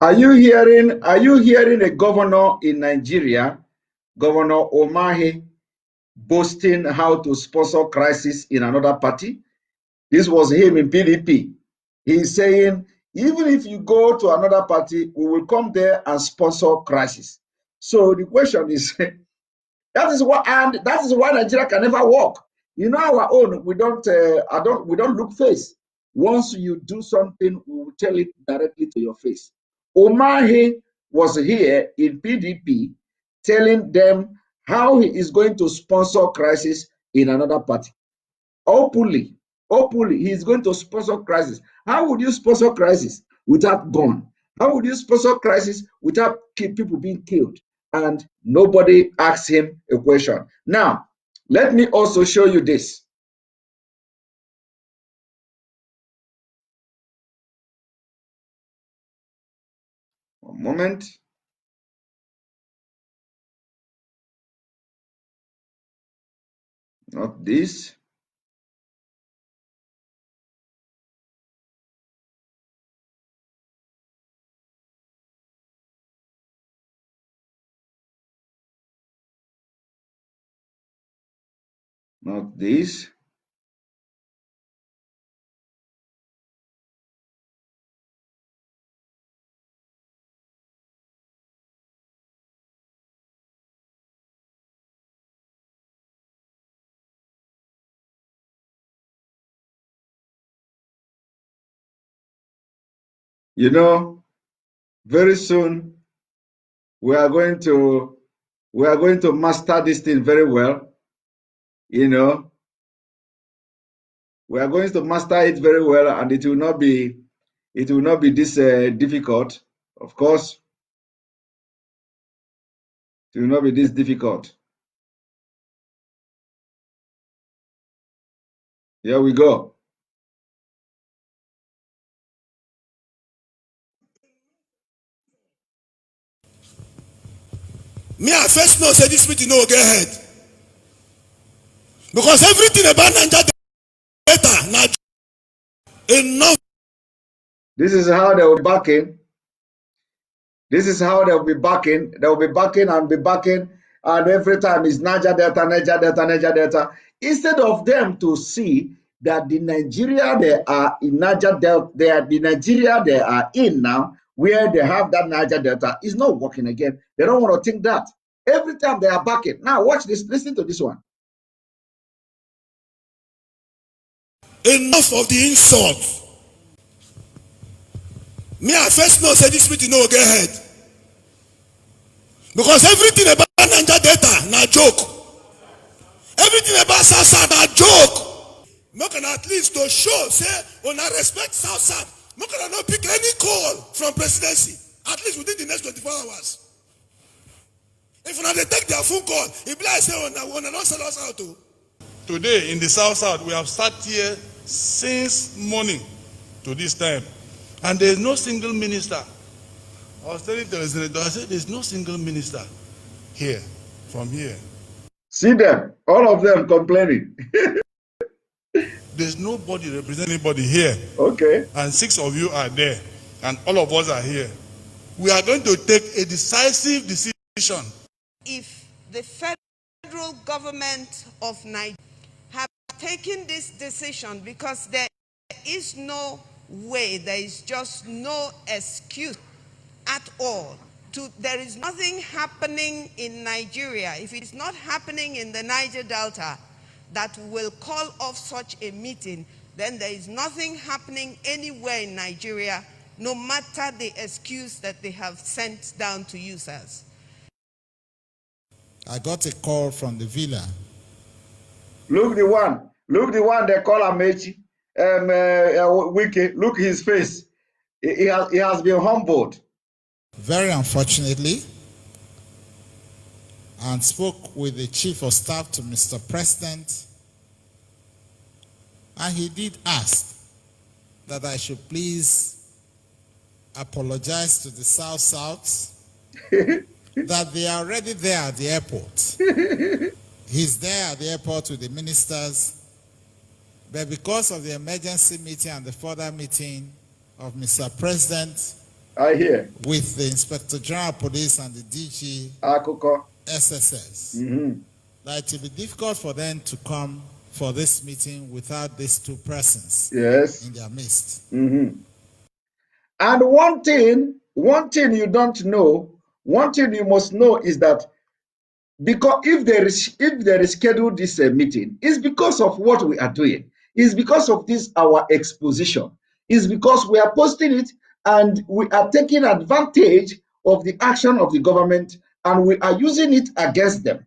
Are you hearing a governor in Nigeria, Governor Omahi, boasting how to sponsor crisis in another party? This was him in PDP. He's saying, even if you go to another party, we will come there and sponsor crisis. So the question is, that is why Nigeria can never work. You know, our own, we don't look face. Once you do something, we will tell it directly to your face. Omahi was here in PDP telling them how he is going to sponsor crisis in another party. Openly, he is going to sponsor crisis. How would you sponsor crisis without gun? How would you sponsor crisis without people being killed? And nobody asks him a question. Now, let me also show you this. One moment. Not this. Not this. You know, very soon we are going to master this thing very well. You know, we are going to master it very well, and it will not be this difficult. Of course, It will not be this difficult. Here we go. Me, I first know say this meeting no get ahead. Because everything about Nigeria data now enough. This is how they will be backing. This is how they will be backing. They will be backing and be backing. And every time it's Niger Delta, Niger Delta, Niger Delta. Instead of them to see that the Nigeria they are in Niger Delta, the Nigeria they are in now, where they have that Niger Delta, is not working again. They don't want to think that. Every time they are backing. Now watch this. Listen to this one. Enough of the insult. Me, I first know say this meeting no get ahead. Because everything about Niger data na joke. Everything about South na joke. Make an at least to show say when I respect South, make an not pick any call from presidency. At least within the next 24 hours. If they take their phone call, if I say when I not sell us out to. Today in the South, we have sat here since morning to this time, and there is no single minister. I was telling the senator, I said, there's no single minister here, from here. See them, all of them complaining. There's nobody representing anybody here. Okay. And 6 of you are there, and all of us are here. We are going to take a decisive decision. If the federal government of Nigeria have taken this decision, because there is no way, there is just no excuse at all. There is nothing happening in Nigeria, if it's not happening in the Niger Delta, that will call off such a meeting, then there is nothing happening anywhere in Nigeria, no matter the excuse that they have sent down to users. I got a call from the villa. Look the one they call Amechi, Wiki. Look his face. He has been humbled. Very unfortunately, and spoke with the Chief of Staff to Mr. President, and he did ask that I should please apologize to the South that they are already there at the airport. He's there at the airport with the ministers, but because of the emergency meeting and the further meeting of Mr. President, I hear, with the Inspector General Police and the DG Akoko. SSS, that it will be difficult for them to come for this meeting without these two persons in their midst. And one thing you don't know, one thing you must know is that because if they reschedule this meeting, it's because of what we are doing. It's because of this our exposition. It's because we are posting it and we are taking advantage of the action of the government and we are using it against them.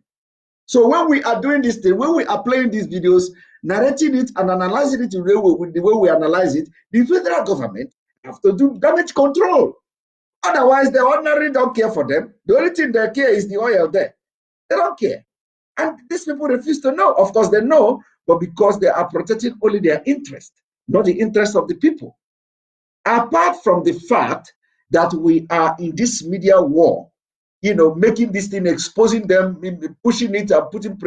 So when we are doing this thing, when we are playing these videos, narrating it and analyzing it the way we analyze it, the federal government have to do damage control. Otherwise, the ordinary don't care for them. The only thing they care is the oil there. They don't care. And these people refuse to know. Of course, they know, but because they are protecting only their interest, not the interest of the people. Apart from the fact that we are in this media war, making this thing, exposing them, pushing it and putting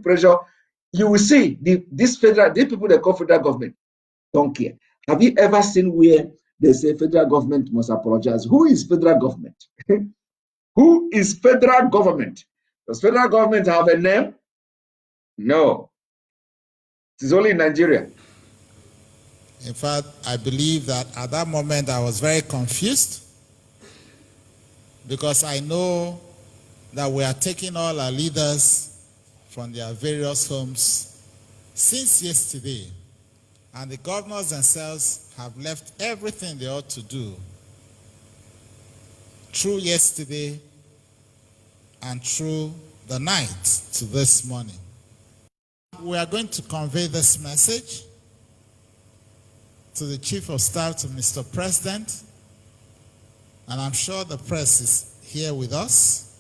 pressure, you will see these people they call federal government don't care. Have you ever seen where they say federal government must apologize? Who is federal government? Who is federal government? Does federal government have a name? No. It is only in Nigeria. In fact, I believe that at that moment I was very confused, because I know that we are taking all our leaders from their various homes since yesterday, and the governors themselves have left everything they ought to do through yesterday and through the night to this morning. We are going to convey this message to the Chief of Staff, to Mr. President, and I'm sure the press is here with us.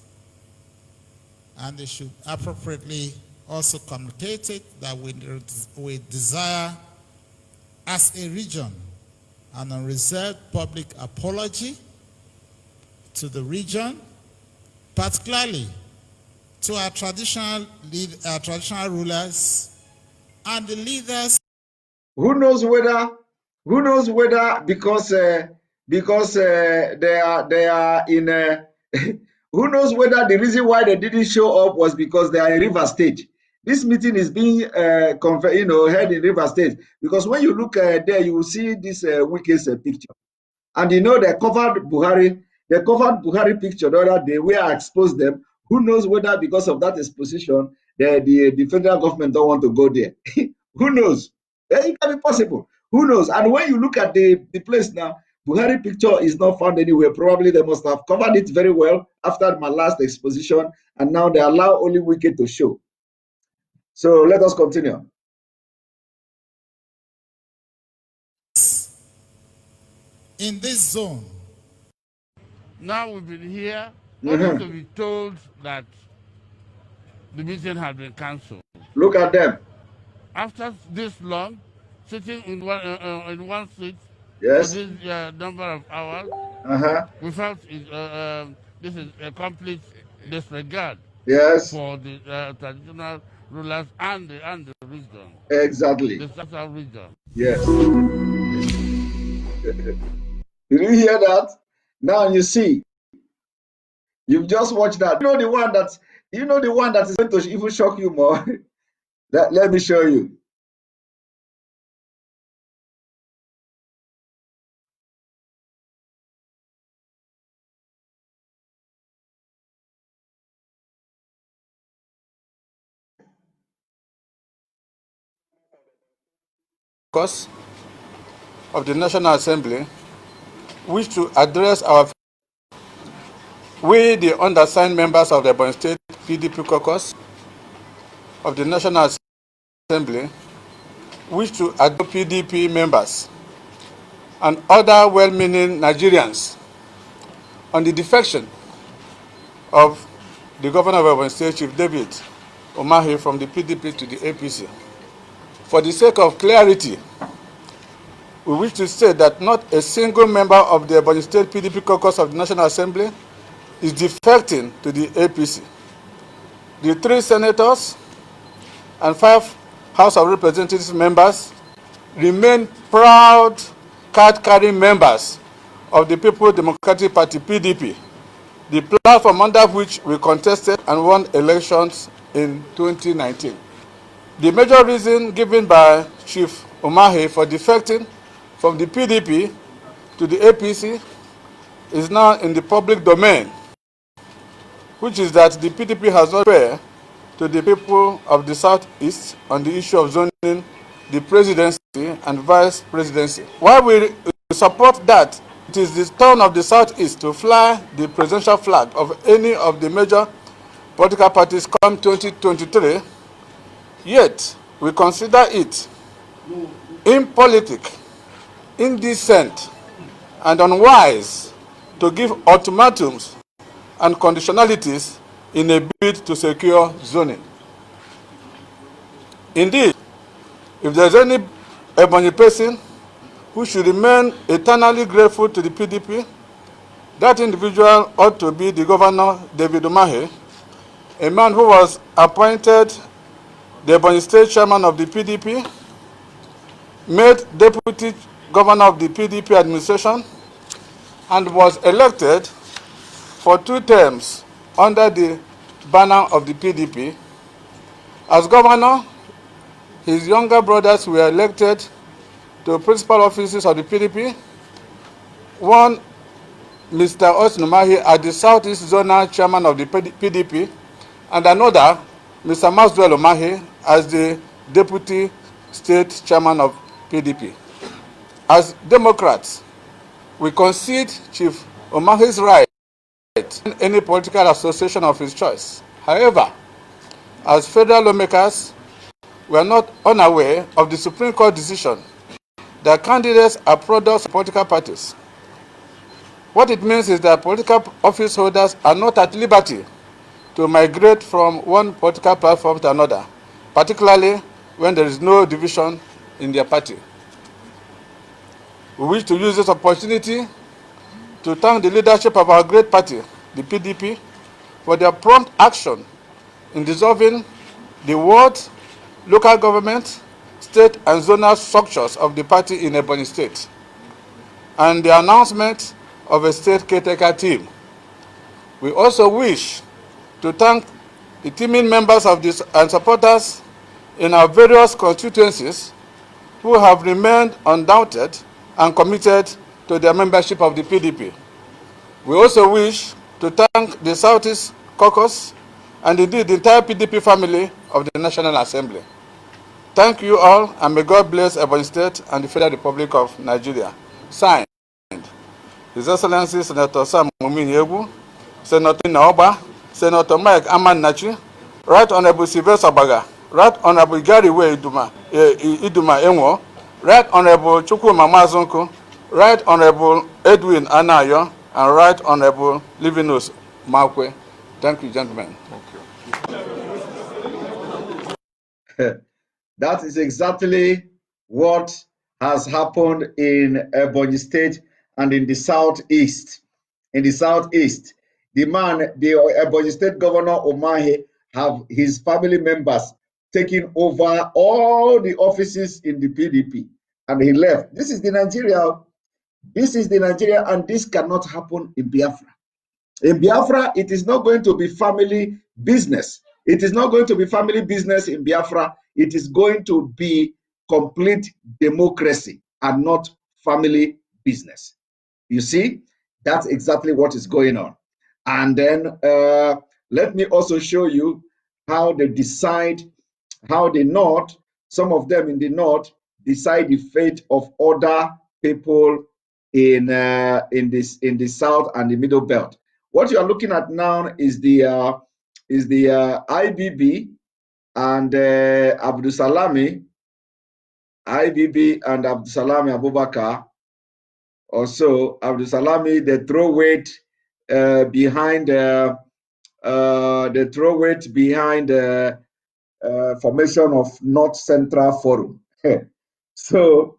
and they should appropriately also communicate it that we desire as a region an unreserved public apology to the region, particularly to our traditional rulers and the leaders. Who knows whether because they are in who knows whether the reason why they didn't show up was because they are in River State. This meeting is being held in River State, because when you look there, you will see this Wike's picture, and they covered Buhari. They covered Buhari picture the other day where I exposed them. Who knows whether because of that exposition, the federal government don't want to go there. Who knows? It can be possible. Who knows? And when you look at the place now, Buhari picture is not found anywhere. Probably they must have covered it very well after my last exposition, and now they allow only Wike to show. So let us continue. In this zone. Now we've been here only to be told that the meeting had been cancelled. Look at them. After this long, sitting in one seat yes. for this number of hours, we felt this is a complete disregard yes. for the traditional rulers and the region. Exactly. The South region. Yes. Did you hear that? Now you see. You've just watched that. You know the one that is going to even shock you more. Let me show you. Cause of the National Assembly wish to address we, the undersigned members of the Ebonyi State PDP caucus of the National Assembly, wish to address PDP members and other well-meaning Nigerians on the defection of the governor of Ebonyi State, Chief David Umahi, from the PDP to the APC. For the sake of clarity, we wish to state that not a single member of the Ebonyi State PDP caucus of the National Assembly is defecting to the APC. The 3 senators and 5 House of Representatives members remain proud card-carrying members of the People's Democratic Party, PDP, the platform under which we contested and won elections in 2019. The major reason given by Chief Umahi for defecting from the PDP to the APC is now in the public domain, which is that the PDP has not fair to the people of the Southeast on the issue of zoning the presidency and vice presidency. While we support that, it is the turn of the Southeast to fly the presidential flag of any of the major political parties come 2023, yet we consider it impolitic, indecent, and unwise to give ultimatums and conditionalities in a bid to secure zoning. Indeed, if there is any Ebonyi person who should remain eternally grateful to the PDP, that individual ought to be the Governor David Umahi, a man who was appointed the Ebonyi State Chairman of the PDP, made Deputy Governor of the PDP administration, and was elected for 2 terms under the banner of the PDP. As governor, his younger brothers were elected to principal offices of the PDP. One, Mr. Austin Umahi, as the Southeast Zonal Chairman of the PDP, and another, Mr. Maswell Umahi, as the Deputy State Chairman of PDP. As Democrats, we concede Chief Umahi's right in any political association of his choice. However, as federal lawmakers, we are not unaware of the Supreme Court decision that candidates are products of political parties. What it means is that political office holders are not at liberty to migrate from one political platform to another, particularly when there is no division in their party. We wish to use this opportunity to thank the leadership of our great party, the PDP, for their prompt action in dissolving the ward, local government, state and zonal structures of the party in Ebonyi State, and the announcement of a state caretaker team. We also wish to thank the teaming members of this and supporters in our various constituencies who have remained undoubted and committed to their membership of the PDP. We also wish to thank the Southeast Caucus and indeed the entire PDP family of the National Assembly. Thank you all, and may God bless Ebonyi State and the Federal Republic of Nigeria. Signed, His Excellency Senator Sam Egwu, Senator Naoba, Senator Mike Amannachi, Right Honorable Sylvester Baga, Right Honorable Gary Way Iduma Enwo, Right Honorable Chukwuma Mazunku, Right Honorable Edwin Anayo, and Right Honorable Livinus Makwe. Thank you, gentlemen. That is exactly what has happened in Ebonyi State and in the southeast. In the southeast, the Ebonyi State Governor Omahe, have his family members taking over all the offices in the PDP, and he left. This is the Nigeria. This is the Nigeria, and this cannot happen in Biafra. In Biafra, it is not going to be family business. It is not going to be family business in Biafra. It is going to be complete democracy and not family business. You see, that's exactly what is going on. And then let me also show you how they decide, how the North, some of them in the North, decide the fate of other people in the South and the Middle Belt. What you are looking at now is the IBB and Abdul Salami, IBB and Abdul Salami Abubakar. Also, Abdul Salami, the throw weight behind the formation of North Central Forum. So,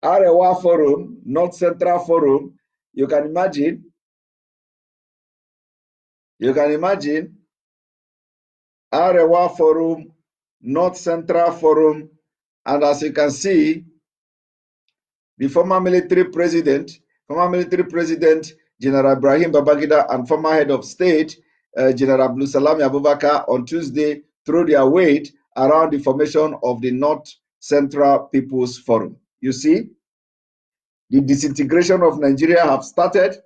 Arewa Forum, North Central Forum, you can imagine. Arewa Forum, North Central Forum, and as you can see, the former military president, General Ibrahim Babangida, and former head of state, General Abdul Salami Abubakar, on Tuesday threw their weight around the formation of the North Central People's Forum. You see, the disintegration of Nigeria have started.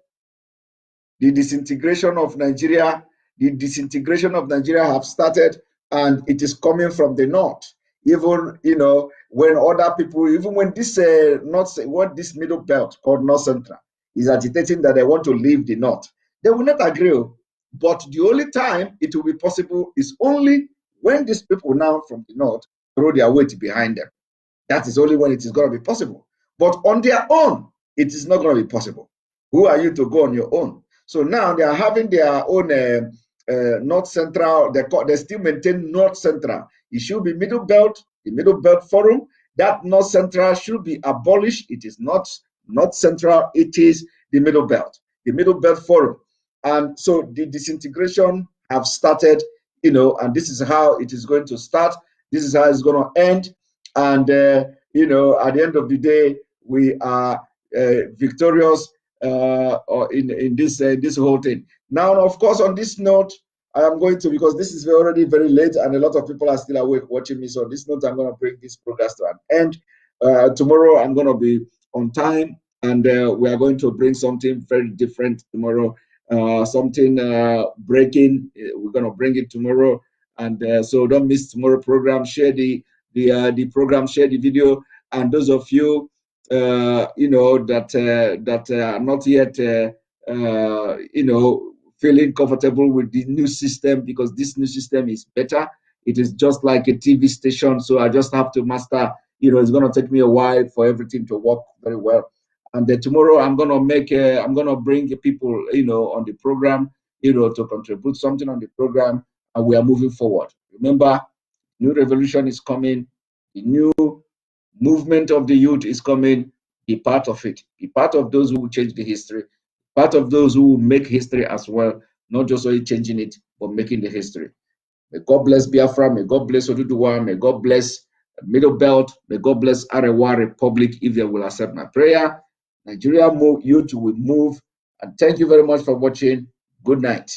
The disintegration of Nigeria have started, and it is coming from the North. Even, you know, when other people, even when this this middle belt called North Central is agitating that they want to leave the North, they will not agree. But the only time it will be possible is only when these people now from the North throw their weight behind them. That is only when it is going to be possible. But on their own, it is not going to be possible. Who are you to go on your own? So now they are having their own North Central. They still maintain North Central. It should be Middle Belt, the Middle Belt Forum. That North Central should be abolished. It is not North Central. It is the Middle Belt Forum. And so the disintegration have started, you know, and this is how it is going to start. This is how it's going to end. And, you know, at the end of the day, we are victorious in this whole thing. Now, of course, on this note, I am going to, because this is already very late and a lot of people are still awake watching me. So on this note, I'm going to bring this program to an end. Tomorrow, I'm going to be on time, and we are going to bring something very different tomorrow, something breaking. We're going to bring it tomorrow. And so don't miss tomorrow program. Share the program, share the video, and those of you you know, that are not yet you know, feeling comfortable with the new system, because this new system is better. It is just like a TV station, so I just have to master. You know, it's going to take me a while for everything to work very well. And tomorrow I'm going to bring people, you know, on the program to contribute something on the program, and we are moving forward. Remember, new revolution is coming. The new movement of the youth is coming. Be part of it. Be part of those who will change the history. Part of those who will make history as well, not just only changing it, but making the history. May God bless Biafra. May God bless Oduduwa. May God bless Middle Belt. May God bless Arewa Republic if they will accept my prayer. Nigeria youth will move. And thank you very much for watching. Good night.